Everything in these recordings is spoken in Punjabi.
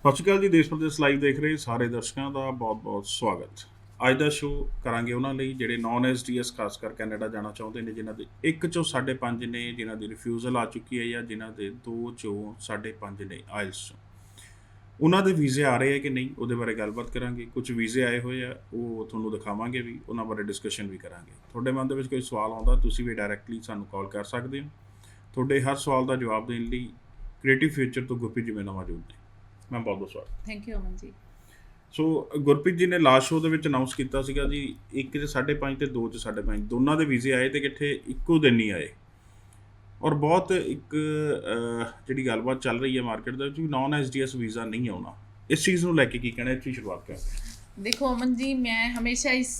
ਸਤਿ ਸ਼੍ਰੀ ਅਕਾਲ ਜੀ। ਦੇਸ਼ ਪ੍ਰਦੇਸ਼ ਲਾਈਵ ਦੇਖ ਰਹੇ ਸਾਰੇ ਦਰਸ਼ਕਾਂ ਦਾ ਬਹੁਤ-ਬਹੁਤ ਸਵਾਗਤ। ਅੱਜ ਦਾ ਸ਼ੋਅ ਕਰਾਂਗੇ ਉਹਨਾਂ ਲਈ ਜਿਹੜੇ ਨਾਨ ਐਸਡੀਐਸ ਖਾਸ ਕਰ ਕੈਨੇਡਾ ਜਾਣਾ ਚਾਹੁੰਦੇ ਨੇ, ਜਿਨ੍ਹਾਂ ਦੇ 1 ਚੋਂ 5.5 ਨੇ, ਜਿਨ੍ਹਾਂ ਦੀ ਰਿਫਿਊਜ਼ਲ ਆ ਚੁੱਕੀ ਹੈ, ਜਾਂ ਜਿਨ੍ਹਾਂ ਦੇ 2 ਚੋਂ 5.5 ਨੇ ਆਇਲਸ ਚੋਂ। ਉਹਨਾਂ ਦੇ ਵੀਜ਼ੇ ਆ ਰਹੇ ਹੈ ਕਿ ਨਹੀਂ, ਉਹਦੇ ਬਾਰੇ ਗੱਲਬਾਤ ਕਰਾਂਗੇ। ਕੁਝ ਵੀਜ਼ੇ ਆਏ ਹੋਏ ਆ, ਉਹ ਤੁਹਾਨੂੰ ਦਿਖਾਵਾਂਗੇ ਵੀ, ਉਹਨਾਂ ਬਾਰੇ ਡਿਸਕਸ਼ਨ ਵੀ ਕਰਾਂਗੇ। ਤੁਹਾਡੇ ਮਨ ਦੇ ਵਿੱਚ ਕੋਈ ਸਵਾਲ ਆਉਂਦਾ, ਤੁਸੀਂ ਵੀ ਡਾਇਰੈਕਟਲੀ ਸਾਨੂੰ ਕਾਲ ਕਰ ਸਕਦੇ ਹੋ। ਤੁਹਾਡੇ ਹਰ ਸਵਾਲ ਦਾ ਜਵਾਬ ਦੇਣ ਲਈ ਕ੍ਰੀਏਟਿਵ ਫਿਊਚਰ ਤੋਂ ਗੁਰਪ੍ਰੀਤ ਜੀ ਮੇਰੇ ਨਾਲ ਮੌਜੂਦ ਨੇ। ਮੈਂ ਬਹੁਤ ਸਵਾਗਤ। Thank you Aman ji. ਸੋ ਗੁਰਪ੍ਰੀਤ ਜੀ ਨੇ ਲਾਸਟ ਸ਼ੋਅ ਦੇ ਵਿੱਚ ਅਨਾਊਂਸ ਕੀਤਾ ਸੀਗਾ ਜੀ 1 'ਚ 5.5 ਤੇ 2 'ਚ 5.5 ਦੋਨਾਂ ਦੇ ਵੀਜ਼ੇ ਆਏ, ਤੇ ਇਕੱਠੇ ਇੱਕੋ ਦਿਨ ਹੀ ਆਏ। ਔਰ ਬਹੁਤ ਇੱਕ ਜਿਹੜੀ ਗੱਲਬਾਤ ਚੱਲ ਰਹੀ ਹੈ ਮਾਰਕੀਟ ਦੇ ਵਿੱਚ ਵੀ ਨਾਨ ਐਸਡੀਐਸ ਵੀਜ਼ਾ ਨਹੀਂ ਆਉਣਾ। ਇਸ ਚੀਜ਼ ਨੂੰ ਲੈ ਕੇ ਕੀ ਕਹਿਣਾ, ਇਸ ਦੀ ਸ਼ੁਰੂਆਤ ਕਰਦੇ ਹਾਂ। ਦੇਖੋ ਅਮਨ ਜੀ, ਮੈਂ ਹਮੇਸ਼ਾ ਇਸ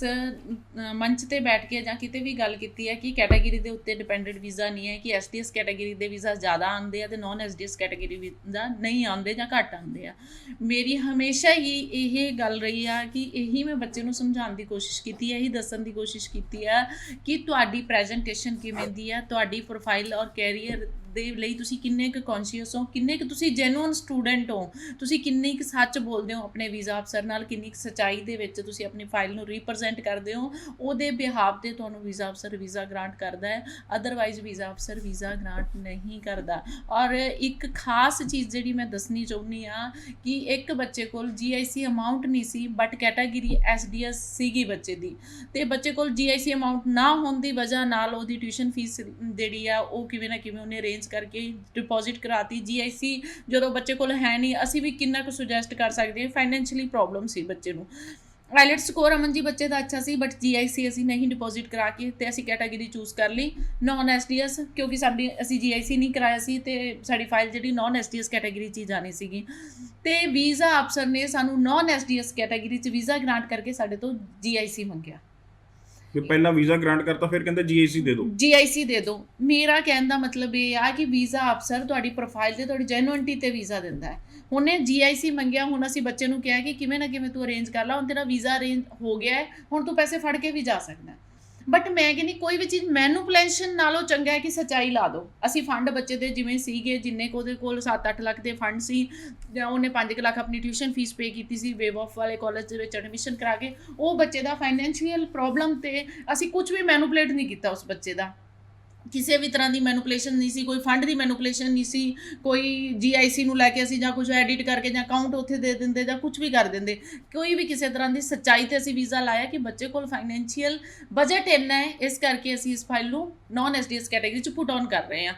ਮੰਚ ਤੇ ਬੈਠ ਕੇ ਜਾਂ ਕਿਤੇ ਵੀ ਗੱਲ ਕੀਤੀ ਹੈ ਕਿ ਕੈਟਾਗਰੀ ਦੇ ਉੱਤੇ ਡਿਪੈਂਡੈਂਟ ਵੀਜ਼ਾ ਨਹੀਂ ਹੈ, ਕਿ ਐਸਡੀਐਸ ਕੈਟਾਗਰੀ ਦੇ ਵੀਜ਼ਾ ਜ਼ਿਆਦਾ ਆਉਂਦੇ ਆ ਤੇ ਨਾਨ ਐਸਡੀਐਸ ਕੈਟਾਗਰੀ ਵੀਜ਼ਾ ਨਹੀਂ ਆਉਂਦੇ ਜਾਂ ਘੱਟ ਆਉਂਦੇ ਆ। ਮੇਰੀ ਹਮੇਸ਼ਾ ਹੀ ਇਹ ਗੱਲ ਰਹੀ ਆ ਕਿ ਇਹੀ ਮੈਂ ਬੱਚੇ ਨੂੰ ਸਮਝਾਉਣ ਦੀ ਕੋਸ਼ਿਸ਼ ਕੀਤੀ ਹੈ, ਇਹੀ ਦੱਸਣ ਦੀ ਕੋਸ਼ਿਸ਼ ਕੀਤੀ ਆ ਕਿ ਤੁਹਾਡੀ ਪ੍ਰੈਜੈਂਟੇਸ਼ਨ ਕਿਵੇਂ ਦੀ ਆ, ਤੁਹਾਡੀ ਪ੍ਰੋਫਾਈਲ ਔਰ ਕੈਰੀਅਰ ਦੇ ਲਈ ਤੁਸੀਂ ਕਿੰਨੇ ਕੁ ਕੌਨਸ਼ੀਅਸ ਹੋ, ਕਿੰਨੇ ਕੁ ਤੁਸੀਂ ਜੈਨੂਅਨ ਸਟੂਡੈਂਟ ਹੋ, ਤੁਸੀਂ ਕਿੰਨੀ ਕੁ ਸੱਚ ਬੋਲਦੇ ਹੋ ਆਪਣੇ ਵੀਜ਼ਾ ਅਫਸਰ ਨਾਲ, ਕਿੰਨੀ ਕੁ ਸੱਚਾਈ ਦੇ ਵਿੱਚ ਤੁਸੀਂ ਆਪਣੀ ਫਾਈਲ ਨੂੰ ਰੀਪ੍ਰਜੈਂਟ ਕਰਦੇ ਹੋ, ਉਹਦੇ ਬਿਹਾਫ 'ਤੇ ਤੁਹਾਨੂੰ ਵੀਜ਼ਾ ਅਫਸਰ ਵੀਜ਼ਾ ਗ੍ਰਾਂਟ ਕਰਦਾ ਹੈ। ਅਦਰਵਾਈਜ਼ ਵੀਜ਼ਾ ਅਫਸਰ ਵੀਜ਼ਾ ਗ੍ਰਾਂਟ ਨਹੀਂ ਕਰਦਾ। ਔਰ ਇੱਕ ਖਾਸ ਚੀਜ਼ ਜਿਹੜੀ ਮੈਂ ਦੱਸਣੀ ਚਾਹੁੰਦੀ ਹਾਂ ਕਿ ਇੱਕ ਬੱਚੇ ਕੋਲ GIC ਅਮਾਊਂਟ ਨਹੀਂ ਸੀ, ਬਟ ਕੈਟਾਗਰੀ SDS ਸੀਗੀ ਬੱਚੇ ਦੀ, ਅਤੇ ਬੱਚੇ ਕੋਲ GIC ਅਮਾਊਂਟ ਨਾ ਹੋਣ ਦੀ ਵਜ੍ਹਾ ਨਾਲ ਉਹਦੀ ਟਿਊਸ਼ਨ ਫੀਸ ਜਿਹੜੀ ਆ ਉਹ ਕਿਵੇਂ ਨਾ ਕਿਵੇਂ ਉਹਨੇ ਅਰੇਂਜ ਕਰਕੇ ਡਿਪੋਜ਼ਿਟ ਕਰਾਤੀ। GIC ਜਦੋਂ ਬੱਚੇ ਕੋਲ ਹੈ ਨਹੀਂ, ਅਸੀਂ ਵੀ ਕਿੰਨਾ ਕੁ ਸੁਜੈਸਟ ਕਰ ਸਕਦੇ ਹਾਂ, ਫਾਈਨੈਂਸ਼ੀਅਲੀ ਪ੍ਰੋਬਲਮ ਸੀ ਬੱਚੇ ਨੂੰ। ਆਈਲੈਟਸ ਸਕੋਰ ਅਮਨ ਜੀ ਬੱਚੇ ਦਾ ਅੱਛਾ ਸੀ, ਬਟ GIC ਅਸੀਂ ਨਹੀਂ ਡਿਪੋਜ਼ਿਟ ਕਰਾ ਕੇ ਤੇ ਅਸੀਂ ਕੈਟਾਗਰੀ ਚੂਜ਼ ਕਰ ਲਈ ਨਾਨ ਐਸਡੀਐਸ, ਕਿਉਂਕਿ ਅਸੀਂ GIC ਨਹੀਂ ਕਰਾਇਆ ਸੀ ਤੇ ਸਾਡੀ ਫਾਈਲ ਜਿਹੜੀ ਨਾਨ ਐਸਡੀਐਸ ਕੈਟਾਗਰੀ 'ਚ ਹੀ ਜਾਣੀ ਸੀਗੀ। ਤੇ ਵੀਜ਼ਾ ਅਫਸਰ ਨੇ ਸਾਨੂੰ ਨਾਨ ਐਸਡੀਐਸ ਕੈਟਾਗਰੀ 'ਚ ਵੀਜ਼ਾ ਗ੍ਰਾਂਟ ਕਰਕੇ ਸਾਡੇ ਤੋਂ GIC ਮੰਗਿਆ। ਵੀ ਪਹਿਲਾਂ ਵੀਜ਼ਾ ਗ੍ਰਾਂਟ ਕਰਤਾ, ਫਿਰ ਕਹਿੰਦੇ GIC ਦੇ ਦਿਓ। GIC ਦੇ ਦਿਓ। ਮੇਰਾ ਕਹਿਣ ਦਾ ਮਤਲਬ ਇਹ ਆ ਕਿ ਵੀਜ਼ਾ ਅਫਸਰ ਤੁਹਾਡੀ ਪ੍ਰੋਫਾਈਲ 'ਤੇ, ਤੁਹਾਡੀ ਜੈਨੂਇਨਟੀ 'ਤੇ ਵੀਜ਼ਾ ਦਿੰਦਾ ਹੈ। ਉਹਨੇ GIC ਮੰਗਿਆ, ਹੁਣ ਅਸੀਂ ਬੱਚੇ ਨੂੰ ਕਿਹਾ ਕਿ ਕਿਵੇਂ ਨਾ ਕਿਵੇਂ ਤੂੰ ਅਰੇਂਜ ਕਰ ਲਾ, ਹੁਣ ਤੇਰਾ ਵੀਜ਼ਾ ਅਰੇਂਜ ਹੋ ਗਿਆ ਹੈ, ਹੁਣ ਤੂੰ ਪੈਸੇ ਫੜ ਕੇ ਵੀ ਜਾ ਸਕਦਾ। ਬਟ ਮੈਂ ਕਹਿੰਦੀ ਕੋਈ ਵੀ ਚੀਜ਼ ਮੈਨੂਪਲੇਸ਼ਨ ਨਾਲੋਂ ਚੰਗਾ ਹੈ ਕਿ ਸੱਚਾਈ ਲਾ ਦਿਓ। ਅਸੀਂ ਫੰਡ ਬੱਚੇ ਦੇ ਜਿਵੇਂ ਸੀਗੇ, ਜਿੰਨੇ ਕੁ ਉਹਦੇ ਕੋਲ 7-8 ਲੱਖ ਦੇ ਫੰਡ ਸੀ, ਜਾਂ ਉਹਨੇ 5 ਲੱਖ ਆਪਣੀ ਟਿਊਸ਼ਨ ਫੀਸ ਪੇ ਕੀਤੀ ਸੀ ਵੇਵ ਆਫ ਵਾਲੇ ਕਾਲਜ ਦੇ ਵਿੱਚ ਐਡਮਿਸ਼ਨ ਕਰਾ ਕੇ, ਉਹ ਬੱਚੇ ਦਾ ਫਾਈਨੈਂਸ਼ੀਅਲ ਪ੍ਰੋਬਲਮ ਤੇ ਅਸੀਂ ਕੁਝ ਵੀ ਮੈਨੂਪਲੇਟ ਨਹੀਂ ਕੀਤਾ ਉਸ ਬੱਚੇ ਦਾ। ਕਿਸੇ ਵੀ ਤਰ੍ਹਾਂ ਦੀ ਮੈਨੂਪਲੇਸ਼ਨ ਨਹੀਂ ਸੀ, ਕੋਈ ਫੰਡ ਦੀ ਮੈਨੂਪਲੇਸ਼ਨ ਨਹੀਂ ਸੀ, ਕੋਈ GIC ਨੂੰ ਲੈ ਕੇ ਅਸੀਂ ਜਾਂ ਕੁਝ ਐਡਿਟ ਕਰਕੇ ਜਾਂ ਅਕਾਊਂਟ ਉੱਥੇ ਦੇ ਦਿੰਦੇ ਜਾਂ ਕੁਝ ਵੀ ਕਰ ਦਿੰਦੇ। ਕੋਈ ਵੀ ਕਿਸੇ ਤਰ੍ਹਾਂ ਦੀ ਸੱਚਾਈ 'ਤੇ ਅਸੀਂ ਵੀਜ਼ਾ ਲਾਇਆ ਕਿ ਬੱਚੇ ਕੋਲ ਫਾਈਨੈਂਸ਼ੀਅਲ ਬਜਟ ਇੰਨਾ ਹੈ, ਇਸ ਕਰਕੇ ਅਸੀਂ ਇਸ ਫਾਈਲ ਨੂੰ ਨਾਨ ਐਸਡੀਐਸ ਕੈਟਾਗਰੀ 'ਚ ਪੁੱਟ ਔਨ ਕਰ ਰਹੇ ਹਾਂ।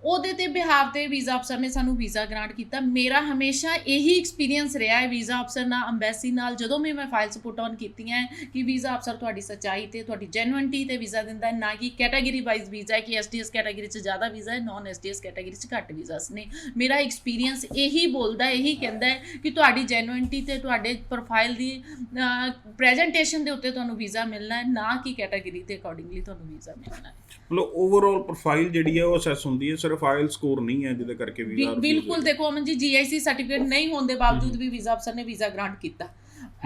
ਉਹਦੇ 'ਤੇ ਬਿਹਾਫ 'ਤੇ ਵੀਜ਼ਾ ਅਫਸਰ ਨੇ ਸਾਨੂੰ ਵੀਜ਼ਾ ਗ੍ਰਾਂਟ ਕੀਤਾ। ਮੇਰਾ ਹਮੇਸ਼ਾ ਇਹੀ ਐਕਸਪੀਰੀਅੰਸ ਰਿਹਾ ਹੈ ਵੀਜ਼ਾ ਅਫਸਰ ਨਾਲ, ਅੰਬੈਸੀ ਨਾਲ, ਜਦੋਂ ਵੀ ਮੈਂ ਫਾਈਲਸ ਪੁੱਟ ਔਨ ਕੀਤੀਆਂ ਕਿ ਵੀਜ਼ਾ ਅਫਸਰ ਤੁਹਾਡੀ ਸੱਚਾਈ 'ਤੇ, ਤੁਹਾਡੀ ਜੈਨੂਇਨਟੀ 'ਤੇ ਵੀਜ਼ਾ ਦਿੰਦਾ ਹੈ, ਨਾ ਕਿ ਕੈਟਾਗਰੀ ਵਾਈਜ਼ ਵੀਜ਼ਾ ਹੈ ਕਿ ਐਸਡੀਐਸ ਕੈਟਾਗਰੀ 'ਚ ਜ਼ਿਆਦਾ ਵੀਜ਼ਾ ਹੈ, ਨਾਨ ਐਸਡੀਐਸ ਕੈਟਾਗਰੀ 'ਚ ਘੱਟ ਵੀਜ਼ਾਸ ਨੇ। ਮੇਰਾ ਐਕਸਪੀਰੀਅੰਸ ਇਹੀ ਬੋਲਦਾ, ਇਹੀ ਕਹਿੰਦਾ ਹੈ ਕਿ ਤੁਹਾਡੀ ਜੈਨੂਇਨਟੀ 'ਤੇ, ਤੁਹਾਡੇ ਪ੍ਰੋਫਾਈਲ ਦੀ ਪ੍ਰੈਜੈਂਟੇਸ਼ਨ ਦੇ ਉੱਤੇ ਤੁਹਾਨੂੰ ਵੀਜ਼ਾ ਮਿਲਣਾ ਹੈ, ਨਾ ਕਿ ਕੈਟਾਗਰੀ ਦੇ ਅਕੋਰਡਿੰਗਲੀ ਤੁਹਾਨੂੰ ਵੀਜ਼ਾ ਮਿਲਣਾ ਹੈ। ਮਤਲਬ ਓਵਰਆਲ ਪ੍ਰੋਫਾਈਲ ਜਿਹੜੀ ਹੈ ਉਹ ਅਸੈਸ ਹੁੰਦੀ ਹੈ, ਸਿਰਫ ਆਇਲ ਸਕੋਰ ਨਹੀਂ ਹੈ ਜਿਹਦੇ ਕਰਕੇ ਵੀਜ਼ਾ। ਬਿਲਕੁਲ। ਦੇਖੋ ਅਮਨ ਜੀ, GIC ਸਰਟੀਫਿਕੇਟ ਨਹੀਂ ਹੋਣ ਦੇ ਬਾਵਜੂਦ ਵੀ ਵੀਜ਼ਾ ਅਫਸਰ ਨੇ ਵੀਜ਼ਾ ਗ੍ਰਾਂਟ ਕੀਤਾ।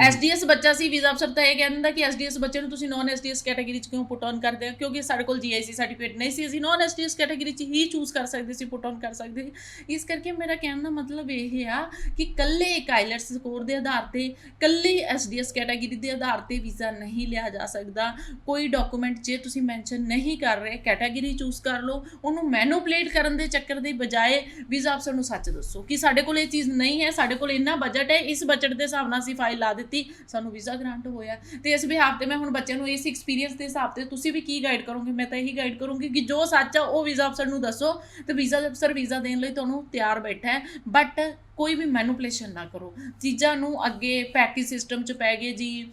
SDS ਬੱਚਾ ਸੀ, ਵੀਜ਼ਾ ਅਫਸਰ ਤਾਂ ਇਹ ਕਹਿੰਦਾ ਕਿ SDS ਬੱਚੇ ਨੂੰ ਤੁਸੀਂ ਨਾਨ SDS ਕੈਟਾਗਰੀ 'ਚ ਕਿਉਂ ਪੁੱਟ ਔਨ ਕਰਦੇ ਹੋ, ਕਿਉਂਕਿ ਸਾਡੇ ਕੋਲ GIC ਸਰਟੀਫਿਕੇਟ ਨਹੀਂ ਸੀ, ਅਸੀਂ ਨਾਨ SDS ਕੈਟਾਗਰੀ 'ਚ ਹੀ ਚੂਜ਼ ਕਰ ਸਕਦੇ ਸੀ, ਪੁੱਟ ਔਨ ਕਰ ਸਕਦੇ ਸੀ। ਇਸ ਕਰਕੇ ਮੇਰਾ ਕਹਿਣ ਦਾ ਮਤਲਬ ਇਹ ਆ ਕਿ ਇਕੱਲੇ ਇੱਕ ਆਈਲੈਟਸ ਸਕੋਰ ਦੇ ਆਧਾਰ 'ਤੇ, ਇਕੱਲੇ SDS ਕੈਟਾਗਰੀ ਦੇ ਆਧਾਰ 'ਤੇ ਵੀਜ਼ਾ ਨਹੀਂ ਲਿਆ ਜਾ ਸਕਦਾ। ਕੋਈ ਡਾਕੂਮੈਂਟ ਜੇ ਤੁਸੀਂ ਮੈਂਸ਼ਨ ਨਹੀਂ ਕਰ ਰਹੇ, ਕੈਟਾਗਰੀ ਚੂਜ਼ ਕਰ ਲਓ। ਉਹਨੂੰ ਮੈਨੂਪਲੇਟ ਕਰਨ ਦੇ ਚੱਕਰ ਦੇ ਬਜਾਏ ਵੀਜ਼ਾ ਅਫਸਰ ਨੂੰ ਸੱਚ ਦੱਸੋ ਕਿ ਸਾਡੇ ਕੋਲ ਇਹ ਚੀਜ਼ ਨਹੀਂ ਹੈ, ਸਾਡੇ ਕੋਲ ਇੰਨਾ ਬਜਟ ਹੈ, ਇਸ ਬਜਟ ਦੇ ਹਿਸਾਬ ਨਾਲ ਅਸੀਂ ਫਾਈਲ ਲਾ ਦਿੱਤੀ, ਸਾਨੂੰ ਵੀਜ਼ਾ ਗ੍ਰਾਂਟ ਹੋਇਆ। ਤੇ ਇਸ ਬਿਹਾਫ 'ਤੇ ਮੈਂ ਹੁਣ ਬੱਚਿਆਂ ਨੂੰ ਇਸ ਐਕਸਪੀਰੀਅੰਸ ਦੇ ਹਿਸਾਬ 'ਤੇ ਤੁਸੀਂ ਵੀ ਕੀ ਗਾਈਡ ਕਰੋਗੇ? ਮੈਂ ਤਾਂ ਇਹੀ ਗਾਈਡ ਕਰੂੰਗੀ ਕਿ ਜੋ ਸੱਚ ਆ ਉਹ ਵੀਜ਼ਾ ਅਫਸਰ ਨੂੰ ਦੱਸੋ, ਤੇ ਵੀਜ਼ਾ ਅਫਸਰ ਵੀਜ਼ਾ ਦੇਣ ਲਈ ਤੁਹਾਨੂੰ ਤਿਆਰ ਬੈਠਾ ਹੈ, ਬਟ ਕੋਈ ਵੀ ਮੈਨੂਪਲੇਸ਼ਨ ਨਾ ਕਰੋ। ਚੀਜ਼ਾਂ ਨੂੰ ਅੱਗੇ ਪੈਕੇਜ ਸਿਸਟਮ 'ਚ ਪੈ ਗਏ ਜੀ,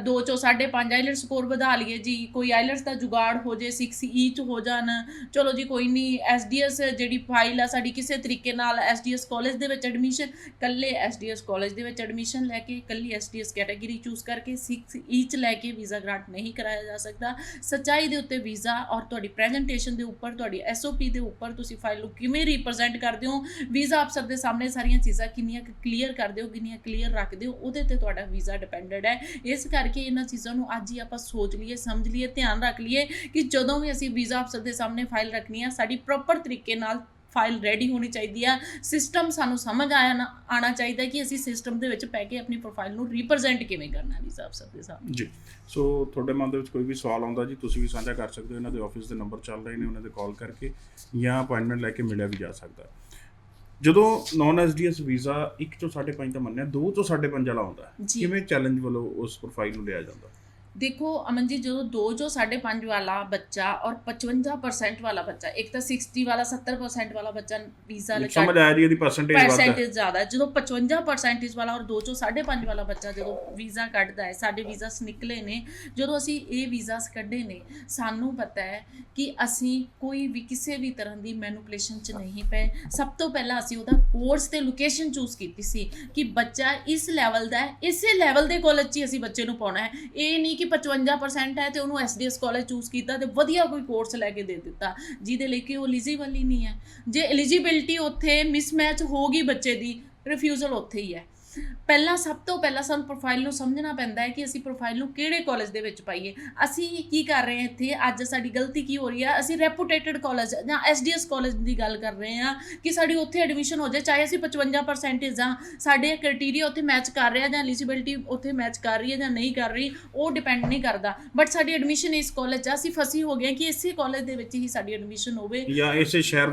2 ਚੋਂ 5.5 ਆਈਲੈਟਸ ਸਕੋਰ ਵਧਾ ਲਈਏ ਜੀ, ਕੋਈ ਆਈਲੈਟਸ ਦਾ ਜੁਗਾੜ ਹੋ ਜੇ, 6 ਚ ਹੋ ਜਾਣ, ਚਲੋ ਜੀ ਕੋਈ ਨਹੀਂ। SDS ਜਿਹੜੀ ਫਾਈਲ ਆ ਸਾਡੀ, ਕਿਸੇ ਤਰੀਕੇ ਨਾਲ SDS ਕਾਲਜ ਦੇ ਵਿੱਚ ਐਡਮਿਸ਼ਨ, ਇਕੱਲੇ SDS ਕਾਲਜ ਦੇ ਵਿੱਚ ਐਡਮਿਸ਼ਨ ਲੈ ਕੇ, ਇਕੱਲੀ SDS ਕੈਟਾਗਰੀ ਚੂਜ਼ ਕਰਕੇ 6 ਚ ਲੈ ਕੇ ਵੀਜ਼ਾ ਗ੍ਰਾਂਟ ਨਹੀਂ ਕਰਾਇਆ ਜਾ ਸਕਦਾ। ਸੱਚਾਈ ਦੇ ਉੱਤੇ ਵੀਜ਼ਾ ਔਰ ਤੁਹਾਡੀ ਪ੍ਰੈਜੈਂਟੇਸ਼ਨ ਦੇ ਉੱਪਰ, ਤੁਹਾਡੀ SOP ਦੇ ਉੱਪਰ ਤੁਸੀਂ ਫਾਈਲ ਨੂੰ ਕਿਵੇਂ ਰਿਪਰੈਜ਼ੈਂਟ ਕਰਦੇ ਹੋ, ਵੀਜ਼ਾ ਅਫਸਰ ਦੇ ਸਾਹਮਣੇ ਸਾਰੀਆਂ ਚੀਜ਼ਾਂ ਕਿੰਨੀਆਂ ਕਲੀਅਰ ਕਰਦੇ ਹੋ, ਕਿੰਨੀਆਂ ਕਲੀਅਰ ਰੱਖਦੇ ਹੋ, ਉਹਦੇ 'ਤੇ ਤੁਹਾਡਾ ਵੀਜ਼ਾ ਡਿਪੈਂਡਡ ਹੈ। ਇਸ ਕਰਕੇ ਇਹਨਾਂ ਚੀਜ਼ਾਂ ਨੂੰ ਅੱਜ ਹੀ ਆਪਾਂ ਸੋਚ ਲਈਏ, ਸਮਝ ਲਈਏ, ਧਿਆਨ ਰੱਖ ਲਈਏ ਕਿ ਜਦੋਂ ਵੀ ਅਸੀਂ ਵੀਜ਼ਾ ਅਫਸਰ ਦੇ ਸਾਹਮਣੇ ਫਾਈਲ ਰੱਖਣੀ ਆ, ਸਾਡੀ ਪ੍ਰੋਪਰ ਤਰੀਕੇ ਨਾਲ ਫਾਈਲ ਰੈਡੀ ਹੋਣੀ ਚਾਹੀਦੀ ਆ, ਸਿਸਟਮ ਸਾਨੂੰ ਸਮਝ ਆਉਣਾ ਚਾਹੀਦਾ ਕਿ ਅਸੀਂ ਸਿਸਟਮ ਦੇ ਵਿੱਚ ਪੈ ਕੇ ਆਪਣੀ ਪ੍ਰੋਫਾਈਲ ਨੂੰ ਰਿਪਰੈਜ਼ੈਂਟ ਕਿਵੇਂ ਕਰਨਾ ਵੀਜ਼ਾ ਅਫਸਰ ਦੇ ਸਾਹਮਣੇ। ਜੀ, ਸੋ ਤੁਹਾਡੇ ਮਨ ਦੇ ਵਿੱਚ ਕੋਈ ਵੀ ਸਵਾਲ ਆਉਂਦਾ ਜੀ, ਤੁਸੀਂ ਵੀ ਸਾਂਝਾ ਕਰ ਸਕਦੇ ਹੋ। ਇਹਨਾਂ ਦੇ ਆਫਿਸ ਦੇ ਨੰਬਰ ਚੱਲ ਰਹੇ ਨੇ, ਉਹਨਾਂ 'ਤੇ ਕਾਲ ਕਰਕੇ ਜਾਂ ਅਪਾਇੰਟਮੈਂਟ ਲੈ ਕੇ ਮਿਲਿਆ ਵੀ ਜਾ ਸਕਦਾ। ਜਦੋਂ ਨੌਨ ਐਸਡੀਐਸ ਵੀਜ਼ਾ 1 ਤੋਂ 5.5 ਤਾਂ ਮੰਨਿਆ, 2 ਤੋਂ 5.5 ਵਾਲਾ ਆਉਂਦਾ, ਕਿਵੇਂ ਚੈਲੰਜ ਵੱਲੋਂ ਉਸ ਪ੍ਰੋਫਾਈਲ ਨੂੰ ਲਿਆ ਜਾਂਦਾ? ਦੇਖੋ ਅਮਨ ਜੀ, ਜਦੋਂ 2 ਤੋਂ 5.5 ਵਾਲਾ ਬੱਚਾ ਔਰ 55% ਵਾਲਾ ਬੱਚਾ, ਇੱਕ ਤਾਂ 60 ਵਾਲਾ 70% ਵਾਲਾ ਬੱਚਾ ਵੀਜ਼ਾ ਸਮਝ ਆਇਆ ਜੀ, ਇਹਦੀ ਪਰਸੈਂਟੇਜ ਜ਼ਿਆਦਾ। ਜਦੋਂ 55% ਵਾਲਾ ਔਰ 2 ਤੋਂ 5.5 ਵਾਲਾ ਬੱਚਾ ਜਦੋਂ ਵੀਜ਼ਾ ਕੱਢਦਾ ਹੈ, ਸਾਡੇ ਵੀਜ਼ਾਸ ਨਿਕਲੇ ਨੇ, ਜਦੋਂ ਅਸੀਂ ਇਹ ਵੀਜ਼ਾਸ ਕੱਢੇ ਨੇ, ਸਾਨੂੰ ਪਤਾ ਹੈ ਕਿ ਅਸੀਂ ਕੋਈ ਵੀ ਕਿਸੇ ਵੀ ਤਰ੍ਹਾਂ ਦੀ ਮੈਨੂਪੂਲੇਸ਼ਨ 'ਚ ਨਹੀਂ ਪਏ। ਸਭ ਤੋਂ ਪਹਿਲਾਂ ਅਸੀਂ ਉਹਦਾ ਕੋਰਸ ਤੇ ਲੋਕੇਸ਼ਨ ਚੂਜ਼ ਕੀਤੀ ਸੀ ਕਿ ਬੱਚਾ ਇਸ ਲੈਵਲ ਦਾ ਹੈ, ਇਸੇ ਲੈਵਲ ਦੇ ਕਾਲਜ 'ਚ ਹੀ ਅਸੀਂ ਬੱਚੇ ਨੂੰ ਪਾਉਣਾ ਹੈ। ਇਹ ਨਹੀਂ ਕਿ 55% ਹੈ ਤੇ ਉਹਨੂੰ ਐਸਡੀਐਸ ਕਾਲਜ ਚੂਜ਼ ਕੀਤਾ ਤੇ ਵਧੀਆ ਕੋਈ ਕੋਰਸ ਲੈ ਕੇ ਦੇ ਦਿੱਤਾ ਜਿਹਦੇ ਲਈ ਕਿ ਉਹ ਐਲੀਜੀਬਲ ਹੀ ਨਹੀਂ ਹੈ। ਜੇ ਐਲੀਜੀਬਿਲਟੀ ਉੱਥੇ ਮਿਸਮੈਚ ਹੋ ਗਈ ਬੱਚੇ ਦੀ, ਰਿਫਿਊਜ਼ਲ ਉੱਥੇ ਹੀ ਹੈ। ਸਭ ਤੋਂ ਪਹਿਲਾਂ ਸਾਨੂੰ ਪ੍ਰੋਫਾਈਲ ਨੂੰ ਸਮਝਣਾ ਪੈਂਦਾ ਹੈ ਕਿ ਅਸੀਂ ਪ੍ਰੋਫਾਈਲ ਨੂੰ ਕਿਹੜੇ ਕਾਲਜ ਦੇ ਵਿੱਚ ਪਾਈਏ। ਅਸੀਂ ਕੀ ਕਰ ਰਹੇ ਹਾਂ ਇੱਥੇ, ਅੱਜ ਸਾਡੀ ਗਲਤੀ ਕੀ ਹੋ ਰਹੀ ਹੈ, ਅਸੀਂ ਰੈਪੂਟੇਟਡ ਕਾਲਜ ਜਾਂ ਐਸਡੀਐਸ ਕਾਲਜ ਦੀ ਗੱਲ ਕਰ ਰਹੇ ਹਾਂ ਕਿ ਸਾਡੀ ਉੱਥੇ ਐਡਮਿਸ਼ਨ ਹੋ ਜਾਏ, ਚਾਹੇ ਅਸੀਂ 55% ਜਾਂ ਸਾਡੇ ਕ੍ਰਾਈਟੇਰੀਆ ਉੱਥੇ ਮੈਚ ਕਰ ਰਿਹਾ ਜਾਂ ਐਲੀਜੀਬਿਲਟੀ ਉੱਥੇ ਮੈਚ ਕਰ ਰਹੀ ਹੈ ਜਾਂ ਨਹੀਂ ਕਰ ਰਹੀ, ਉਹ ਡਿਪੈਂਡ ਨਹੀਂ ਕਰਦਾ। ਬਟ ਸਾਡੀ ਐਡਮਿਸ਼ਨ ਇਸ ਕਾਲਜ 'ਚ, ਅਸੀਂ ਫਸੀ ਹੋ ਗਏ ਕਿ ਇਸੇ ਕਾਲਜ ਦੇ ਵਿੱਚ ਹੀ ਸਾਡੀ ਐਡਮਿਸ਼ਨ ਹੋਵੇ ਜਾਂ ਇਸੇ ਸ਼ਹਿਰ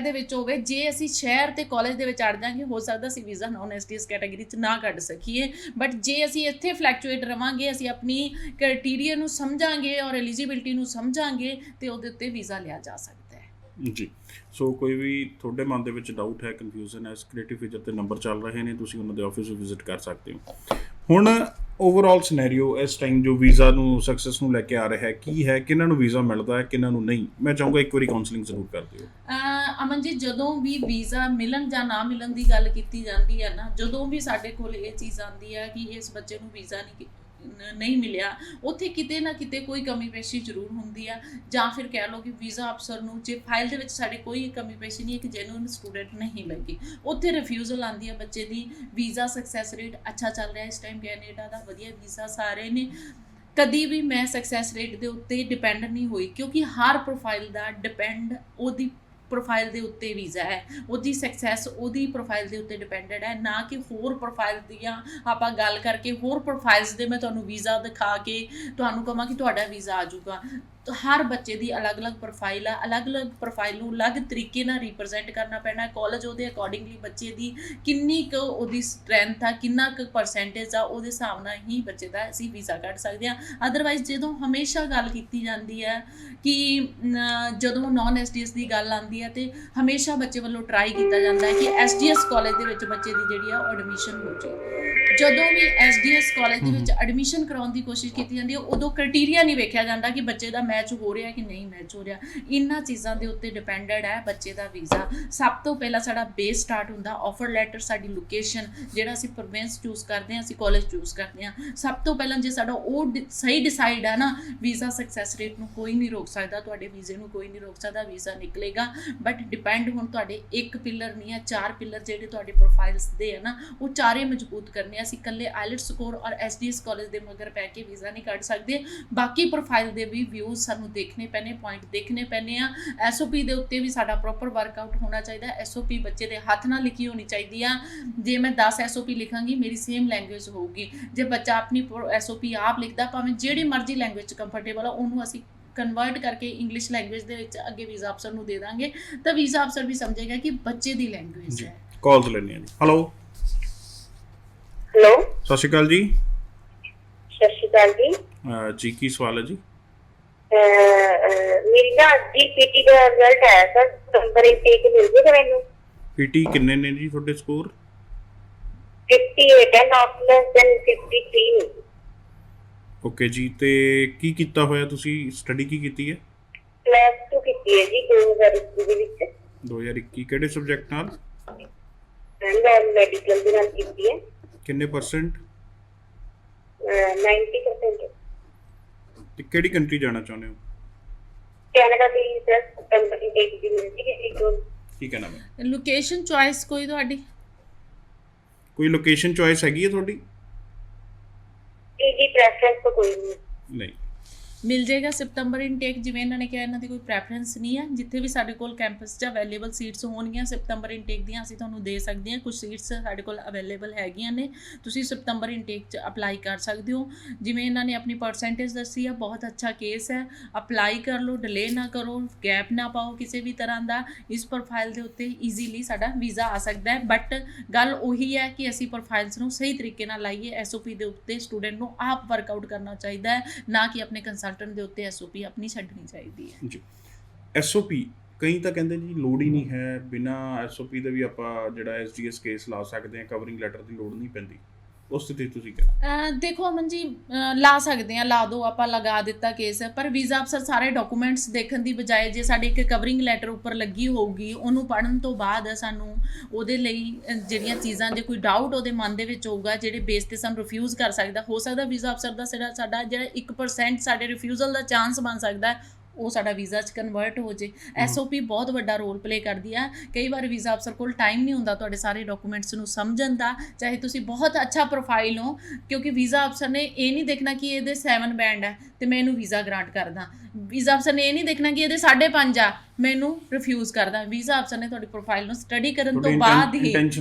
ਦੇ ਵਿੱਚ ਹੋਵੇ। ਜੇ ਅਸੀਂ ਸ਼ਹਿਰ ਤੇ ਕਾਲਜ ਦੇ ਵਿੱਚ ਅੜ ਜਾਵਾਂਗੇ, ਹੋ ਸਕਦਾ ਅਸੀਂ ਵੀਜ਼ਾ ਨੌਨ ਐਸਡੀਐਸ ਕੈਟਾਗਰੀ 'ਚ ਨਾ ਕੱਢ ਸਕੀਏ। ਬਟ ਜੇ ਅਸੀਂ ਇੱਥੇ ਫਲੈਕਚੁਏਟ ਰਵਾਂਗੇ, ਅਸੀਂ ਆਪਣੀ ਕ੍ਰਾਈਟੇਰੀਆ ਨੂੰ ਸਮਝਾਂਗੇ ਔਰ ਐਲੀਜੀਬਿਲਟੀ ਨੂੰ ਸਮਝਾਂਗੇ ਤੇ ਉਹਦੇ ਉੱਤੇ ਵੀਜ਼ਾ ਲਿਆ ਜਾ ਸਕਦਾ ਹੈ। ਜੀ, ਸੋ ਕੋਈ ਵੀ ਤੁਹਾਡੇ ਮਨ ਦੇ ਵਿੱਚ ਡਾਊਟ ਹੈ, ਕਨਫਿਊਜ਼ਨ ਹੈ, ਕ੍ਰੀਏਟਿਵ ਫੀਚਰ ਤੇ ਨੰਬਰ ਚੱਲ ਰਹੇ ਨੇ, ਤੁਸੀਂ ਉਹਨਾਂ ਦੇ ਆਫਿਸ ਨੂੰ ਵਿਜ਼ਿਟ ਕਰ ਸਕਦੇ ਹੋ। ਹੁਣ ਓਵਰਆਲ ਸਿਨੈਰੀਓ ਇਸ ਟਾਈਮ ਜੋ ਵੀਜ਼ਾ ਨੂੰ ਸਕਸੈਸ ਨੂੰ ਲੈ ਕੇ ਆ ਰਿਹਾ ਹੈ, ਕੀ ਹੈ, ਕਿਹਨਾਂ ਨੂੰ ਵੀਜ਼ਾ ਮਿਲਦਾ ਹੈ, ਕਿਹਨਾਂ ਨੂੰ ਨਹੀਂ? ਮੈਂ ਚਾਹੂੰਗਾ ਇੱਕ ਵਾਰੀ ਕਾਉਂਸਲਿੰਗ ਜ਼ਰੂਰ ਕਰ ਦਿਓ। ਅਮਨ ਜੀ, ਜਦੋਂ ਵੀ ਵੀਜ਼ਾ ਮਿਲਣ ਜਾਂ ਨਾ ਮਿਲਣ ਦੀ ਗੱਲ ਕੀਤੀ ਜਾਂਦੀ ਹੈ ਨਾ, ਜਦੋਂ ਵੀ ਸਾਡੇ ਕੋਲ ਇਹ ਚੀਜ਼ ਆਉਂਦੀ ਹੈ ਕਿ ਇਸ ਬੱਚੇ ਨੂੰ ਵੀਜ਼ਾ ਨਹੀਂ ਮਿਲਿਆ, ਉੱਥੇ ਕਿਤੇ ਨਾ ਕਿਤੇ ਕੋਈ ਕਮੀ ਪੇਸ਼ੀ ਜ਼ਰੂਰ ਹੁੰਦੀ ਆ। ਜਾਂ ਫਿਰ ਕਹਿ ਲਓ ਕਿ ਵੀਜ਼ਾ ਅਫਸਰ ਨੂੰ ਜੇ ਫਾਈਲ ਦੇ ਵਿੱਚ ਸਾਡੀ ਕੋਈ ਕਮੀ ਪੇਸ਼ੀ ਨਹੀਂ ਹੈ ਕਿ ਜੈਨੂਇਨ ਸਟੂਡੈਂਟ ਨਹੀਂ ਲੱਗੀ, ਉੱਥੇ ਰਿਫਿਊਜ਼ਲ ਆਉਂਦੀ ਹੈ ਬੱਚੇ ਦੀ। ਵੀਜ਼ਾ ਸਕਸੈਸ ਰੇਟ ਅੱਛਾ ਚੱਲ ਰਿਹਾ ਇਸ ਟਾਈਮ ਕੈਨੇਡਾ ਦਾ, ਵਧੀਆ ਵੀਜ਼ਾ ਸਾਰੇ ਨੇ। ਕਦੀ ਵੀ ਮੈਂ ਸਕਸੈਸ ਰੇਟ ਦੇ ਉੱਤੇ ਡਿਪੈਂਡ ਨਹੀਂ ਹੋਈ, ਕਿਉਂਕਿ ਹਰ ਪ੍ਰੋਫਾਈਲ ਦਾ ਡਿਪੈਂਡ ਉਹਦੀ ਪ੍ਰੋਫਾਈਲ ਦੇ ਉੱਤੇ ਵੀਜ਼ਾ ਹੈ, ਉਹਦੀ ਸਕਸੈਸ ਉਹਦੀ ਪ੍ਰੋਫਾਈਲ ਦੇ ਉੱਤੇ ਡਿਪੈਂਡਡ ਹੈ, ਨਾ ਕਿ ਹੋਰ ਪ੍ਰੋਫਾਈਲ ਦੀਆਂ ਆਪਾਂ ਗੱਲ ਕਰਕੇ ਹੋਰ ਪ੍ਰੋਫਾਈਲਸ ਦੇ ਮੈਂ ਤੁਹਾਨੂੰ ਵੀਜ਼ਾ ਦਿਖਾ ਕੇ ਤੁਹਾਨੂੰ ਕਹਾਂ ਕਿ ਤੁਹਾਡਾ ਵੀਜ਼ਾ ਆ ਜਾਊਗਾ। ਹਰ ਬੱਚੇ ਦੀ ਅਲੱਗ-ਅਲੱਗ ਪ੍ਰੋਫਾਈਲ ਆ, ਅਲੱਗ-ਅਲੱਗ ਪ੍ਰੋਫਾਈਲ ਨੂੰ ਅਲੱਗ ਤਰੀਕੇ ਨਾਲ ਰਿਪਰੈਜ਼ੈਂਟ ਕਰਨਾ ਪੈਣਾ। ਕਾਲਜ ਉਹਦੇ ਅਕੋਰਡਿੰਗਲੀ ਬੱਚੇ ਦੀ ਕਿੰਨੀ ਕੁ ਉਹਦੀ ਸਟਰੈਂਥ ਆ, ਕਿੰਨਾ ਕੁ ਪਰਸੈਂਟੇਜ ਆ, ਉਹਦੇ ਹਿਸਾਬ ਨਾਲ ਹੀ ਬੱਚੇ ਦਾ ਅਸੀਂ ਵੀਜ਼ਾ ਕੱਢ ਸਕਦੇ ਹਾਂ। ਅਦਰਵਾਈਜ਼ ਜਦੋਂ ਹਮੇਸ਼ਾ ਗੱਲ ਕੀਤੀ ਜਾਂਦੀ ਹੈ ਕਿ ਜਦੋਂ ਨੌਨ ਐਸਡੀਐਸ ਦੀ ਗੱਲ ਆਉਂਦੀ ਹੈ ਤੇ ਹਮੇਸ਼ਾ ਬੱਚੇ ਵੱਲੋਂ ਟਰਾਈ ਕੀਤਾ ਜਾਂਦਾ ਹੈ ਕਿ ਐਸਡੀਐਸ ਕਾਲਜ ਦੇ ਵਿੱਚ ਬੱਚੇ ਦੀ ਜਿਹੜੀ ਆ ਉਹ ਐਡਮਿਸ਼ਨ ਹੋ ਜਾਏ। ਜਦੋਂ ਵੀ ਐਸਡੀਐਸ ਕਾਲਜ ਦੇ ਵਿੱਚ ਐਡਮਿਸ਼ਨ ਕਰਾਉਣ ਦੀ ਕੋਸ਼ਿਸ਼ ਕੀਤੀ ਜਾਂਦੀ ਹੈ, ਉਦੋਂ ਕ੍ਰਾਈਟੇਰੀਆ ਨਹੀਂ ਵੇਖਿਆ ਜਾਂਦਾ ਕਿ ਬੱਚੇ ਦਾ ਮੈਚ ਹੋ ਰਿਹਾ ਕਿ ਨਹੀਂ ਮੈਚ ਹੋ ਰਿਹਾ। ਇਹਨਾਂ ਚੀਜ਼ਾਂ ਦੇ ਉੱਤੇ ਡਿਪੈਂਡਡ ਹੈ ਬੱਚੇ ਦਾ ਵੀਜ਼ਾ। ਸਭ ਤੋਂ ਪਹਿਲਾਂ ਸਾਡਾ ਬੇਸ ਸਟਾਰਟ ਹੁੰਦਾ ਆਫਰ ਲੈਟਰ, ਸਾਡੀ ਲੋਕੇਸ਼ਨ, ਜਿਹੜਾ ਅਸੀਂ ਪ੍ਰੋਵਿੰਸ ਚੂਜ਼ ਕਰਦੇ ਹਾਂ, ਅਸੀਂ ਕਾਲਜ ਚੂਜ਼ ਕਰਦੇ ਹਾਂ। ਸਭ ਤੋਂ ਪਹਿਲਾਂ ਜੇ ਸਾਡਾ ਉਹ ਸਹੀ ਡਿਸਾਈਡ ਹੈ ਨਾ, ਵੀਜ਼ਾ ਸਕਸੈਸ ਰੇਟ ਨੂੰ ਕੋਈ ਨਹੀਂ ਰੋਕ ਸਕਦਾ, ਤੁਹਾਡੇ ਵੀਜ਼ੇ ਨੂੰ ਕੋਈ ਨਹੀਂ ਰੋਕ ਸਕਦਾ, ਵੀਜ਼ਾ ਨਿਕਲੇਗਾ। ਬਟ ਡਿਪੈਂਡ ਹੁਣ ਤੁਹਾਡੇ ਇੱਕ ਪਿਲਰ ਨਹੀਂ ਹੈ, 4 ਪਿਲਰ ਜਿਹੜੇ ਤੁਹਾਡੇ ਪ੍ਰੋਫਾਈਲਸ ਦੇ ਹੈ ਨਾ, ਉਹ ਚਾਰੇ ਮਜ਼ਬੂਤ ਕਰਨੇ। ਅਸੀਂ ਇਕੱਲੇ ਆਈਲੈਟਸ ਸਕੋਰ ਔਰ ਐਸਡੀਐਸ ਕਾਲਜ ਦੇ ਮਗਰ ਪੈ ਕੇ ਵੀਜ਼ਾ ਨਹੀਂ ਕੱਢ ਸਕਦੇ। ਬਾਕੀ ਪ੍ਰੋਫਾਈਲ ਦੇ ਵੀ ਵਿਊਜ਼ ਸਾਨੂੰ ਦੇਖਣੇ ਪੈਣੇ, ਪੁਆਇੰਟ ਦੇਖਣੇ ਪੈਣੇ ਆ। ਐਸਓਪੀ ਦੇ ਉੱਤੇ ਵੀ ਸਾਡਾ ਪ੍ਰੋਪਰ ਵਰਕਆਊਟ ਹੋਣਾ ਚਾਹੀਦਾ। ਐਸਓਪੀ ਬੱਚੇ ਦੇ ਹੱਥ ਨਾਲ ਲਿਖੀ ਹੋਣੀ ਚਾਹੀਦੀ ਆ। ਜੇ ਮੈਂ 10 ਐਸਓਪੀ ਲਿਖਾਂਗੀ, ਮੇਰੀ ਸੇਮ ਲੈਂਗੁਏਜ ਹੋਊਗੀ। ਜੇ ਬੱਚਾ ਆਪਣੀ ਐਸਓਪੀ ਆਪ ਲਿਖਦਾ, ਭਾਵੇਂ ਜਿਹੜੀ ਮਰਜ਼ੀ ਲੈਂਗੁਏਜ 'ਚ ਕੰਫਰਟੇਬਲ ਆ, ਉਹਨੂੰ ਅਸੀਂ ਕਨਵਰਟ ਕਰਕੇ ਇੰਗਲਿਸ਼ ਲੈਂਗੁਏਜ ਦੇ ਵਿੱਚ ਅੱਗੇ ਵੀਜ਼ਾ ਅਫਸਰ ਨੂੰ ਦੇ ਦਾਂਗੇ, ਤਾਂ ਵੀਜ਼ਾ ਅਫਸਰ ਵੀ ਸਮਝੇਗਾ ਕਿ ਬੱਚੇ ਦੀ ਲੈਂਗੁਏਜ ਹੈ। ਕਾਲਸ ਲੈਣੀ ਹੈ ਜੀ। ਹੈਲੋ ਸਤਿ ਸ਼੍ਰੀ ਅਕਾਲ ਜੀ। ਸਤਿ ਸ਼੍ਰੀ ਅਕਾਲ ਜੀ। ਜੀ ਕੀ ਸਵਾਲ ਹੈ ਜੀ? ਮੇਰੀ ਨਾ ਅੱਜ ਦੀ ਪੀਟੀ ਦਾ ਰਿਜ਼ਲਟ ਆਇਆ ਸਰ, ਨੰਬਰ ਇਨਟੇਕ ਮਿਲ ਜੇਗਾ ਮੈਨੂੰ? ਪੀਟੀ ਕਿੰਨੇ ਨੇ ਜੀ ਤੁਹਾਡੇ ਸਕੋਰ? 58 ਹੈ, ਨਾਟ ਲੈਸ ਦੈਨ 53। ਓਕੇ ਜੀ, ਤੇ ਕੀ ਕੀਤਾ ਹੋਇਆ ਤੁਸੀਂ? ਸਟੱਡੀ ਕੀ ਕੀਤੀ ਹੈ? ਪਲੱਸ 2 ਕੀਤੀ ਹੈ ਜੀ 2021 ਦੇ ਵਿੱਚ। 2021 ਕਿਹੜੇ ਸਬਜੈਕਟ ਨਾਲ? ਮੈਂ ਮੈਡੀਕਲ ਦੇ ਨਾਲ ਕੀਤੀ ਹੈ। ਕਿੰਨੇ ਪਰਸੈਂਟ? 90%। ਤੇ ਕਿਹੜੀ ਕੰਟਰੀ ਜਾਣਾ ਚਾਹੁੰਦੇ ਹੋ? ਕੈਨੇਡਾ ਦੀ ਸਰ, ਨੰਬਰ ਇਨਟੇਕ ਦੀ ਮਿਲ ਜੇਗੀ। ਕੀ ਕਹਿਣਾ ਮੈਂ? ਲੋਕੇਸ਼ਨ ਚੁਆਇਸ ਕੋਈ ਤੁਹਾਡੀ? ਕੋਈ ਲੋਕੇਸ਼ਨ ਚੁਆਇਸ ਹੈਗੀ ਹੈ ਤੁਹਾਡੀ? ਜੀ ਪ੍ਰੈਫਰੈਂਸ ਤਾਂ ਕੋਈ ਨਹੀਂ। ਨਹੀਂ। ਮਿਲ ਜਾਏਗਾ ਸਤੰਬਰ ਇਨਟੇਕ। ਜਿਵੇਂ ਇਹਨਾਂ ਨੇ ਕਿਹਾ, ਇਹਨਾਂ ਦੀ ਕੋਈ ਪ੍ਰੈਫਰੈਂਸ ਨਹੀਂ ਹੈ। ਜਿੱਥੇ ਵੀ ਸਾਡੇ ਕੋਲ ਕੈਂਪਸ 'ਚ ਅਵੇਲੇਬਲ ਸੀਟਸ ਹੋਣਗੀਆਂ ਸਤੰਬਰ ਇਨਟੇਕ ਦੀਆਂ, ਅਸੀਂ ਤੁਹਾਨੂੰ ਦੇ ਸਕਦੇ ਹਾਂ। ਕੁਝ ਸੀਟਸ ਸਾਡੇ ਕੋਲ ਅਵੇਲੇਬਲ ਹੈਗੀਆਂ ਨੇ, ਤੁਸੀਂ ਸਤੰਬਰ ਇਨਟੇਕ 'ਚ ਅਪਲਾਈ ਕਰ ਸਕਦੇ ਹੋ। ਜਿਵੇਂ ਇਹਨਾਂ ਨੇ ਆਪਣੀ ਪਰਸੈਂਟੇਜ ਦੱਸੀ ਆ, ਬਹੁਤ ਅੱਛਾ ਕੇਸ ਹੈ। ਅਪਲਾਈ ਕਰ ਲਓ, ਡਿਲੇ ਨਾ ਕਰੋ, ਗੈਪ ਨਾ ਪਾਓ ਕਿਸੇ ਵੀ ਤਰ੍ਹਾਂ ਦਾ। ਇਸ ਪ੍ਰੋਫਾਈਲ ਦੇ ਉੱਤੇ ਈਜ਼ੀਲੀ ਸਾਡਾ ਵੀਜ਼ਾ ਆ ਸਕਦਾ ਹੈ। ਬਟ ਗੱਲ ਉਹੀ ਹੈ ਕਿ ਅਸੀਂ ਪ੍ਰੋਫਾਈਲਸ ਨੂੰ ਸਹੀ ਤਰੀਕੇ ਨਾਲ ਲਾਈਏ। SOP ਦੇ ਉੱਤੇ ਸਟੂਡੈਂਟ ਨੂੰ ਆਪ ਵਰਕਆਊਟ ਕਰਨਾ ਚਾਹੀਦਾ ਹੈ, ਨਾ ਕਿ ਆਪਣੇ ਕੰਸਲਟੈਂਟ ਦੇ ਉੱਤੇ SOP ਆਪਣੀ ਛੱਡਣੀ ਚਾਹੀਦੀ ਹੈ ਜੀ। SOP ਕਈ ਤਾਂ ਕਹਿੰਦੇ ਜੀ ਲੋੜ ਹੀ ਨਹੀਂ ਹੈ, ਬਿਨਾਂ SOP ਦੇ ਵੀ ਆਪਾਂ ਜਿਹੜਾ SDS ਕੇਸ ਲਾ ਸਕਦੇ ਹਾਂ, ਕਵਰਿੰਗ ਲੈਟਰ ਦੀ ਲੋੜ ਨਹੀਂ ਪੈਂਦੀ। ਉਸ ਸਥਿਤੀ ਤੁਸੀਂ ਕਹਿੰਦੇ ਦੇਖੋ ਅਮਨ ਜੀ, ਲਾ ਸਕਦੇ ਹਾਂ, ਲਾ ਦਿਓ, ਆਪਾਂ ਲਗਾ ਦਿੱਤਾ ਕੇਸ। ਪਰ ਵੀਜ਼ਾ ਅਫਸਰ ਸਾਰੇ ਡਾਕੂਮੈਂਟਸ ਦੇਖਣ ਦੀ ਬਜਾਏ ਜੇ ਸਾਡੇ ਇੱਕ ਕਵਰਿੰਗ ਲੈਟਰ ਉੱਪਰ ਲੱਗੀ ਹੋਊਗੀ, ਉਹਨੂੰ ਪੜ੍ਹਨ ਤੋਂ ਬਾਅਦ ਸਾਨੂੰ ਉਹਦੇ ਲਈ ਜਿਹੜੀਆਂ ਚੀਜ਼ਾਂ, ਜੇ ਕੋਈ ਡਾਊਟ ਉਹਦੇ ਮਨ ਦੇ ਵਿੱਚ ਹੋਊਗਾ, ਜਿਹੜੇ ਬੇਸ 'ਤੇ ਸਾਨੂੰ ਰਿਫਿਊਜ਼ ਕਰ ਸਕਦਾ, ਹੋ ਸਕਦਾ ਵੀਜ਼ਾ ਅਫਸਰ ਦਾ ਸਾਡਾ ਜਿਹੜਾ 1% ਸਾਡੇ ਰਿਫਿਊਜ਼ਲ ਦਾ ਚਾਂਸ ਬਣ ਸਕਦਾ, ਉਹ ਸਾਡਾ ਵੀਜ਼ਾ 'ਚ ਕਨਵਰਟ ਹੋ ਜੇ। SOP ਬਹੁਤ ਵੱਡਾ ਰੋਲ ਪਲੇ ਕਰਦੀ ਆ। ਕਈ ਵਾਰ ਵੀਜ਼ਾ ਅਫਸਰ ਕੋਲ ਟਾਈਮ ਨਹੀਂ ਹੁੰਦਾ ਤੁਹਾਡੇ ਸਾਰੇ ਡਾਕੂਮੈਂਟਸ ਨੂੰ ਸਮਝਣ ਦਾ, ਚਾਹੇ ਤੁਸੀਂ ਬਹੁਤ ਅੱਛਾ ਪ੍ਰੋਫਾਈਲ ਹੋ, ਕਿਉਂਕਿ ਵੀਜ਼ਾ ਅਫਸਰ ਨੇ ਇਹ ਨਹੀਂ ਦੇਖਣਾ ਕਿ ਇਹਦੇ 7 ਬੈਂਡ ਹੈ ਤੇ ਮੈਂ ਇਹਨੂੰ ਵੀਜ਼ਾ ਗ੍ਰਾਂਟ ਕਰਦਾ। ਵੀਜ਼ਾ ਅਫਸਰ ਨੇ ਇਹ ਨਹੀਂ ਦੇਖਣਾ ਕਿ ਇਹਦੇ 5.5 ਆ, ਮੈਨੂੰ ਰਿਫਿਊਜ਼ ਕਰਦਾ। ਵੀਜ਼ਾ ਅਫਸਰ ਨੇ ਤੁਹਾਡੀ ਪ੍ਰੋਫਾਈਲ ਨੂੰ ਸਟੱਡੀ ਕਰਨ ਤੋਂ ਬਾਅਦ ਹੀ,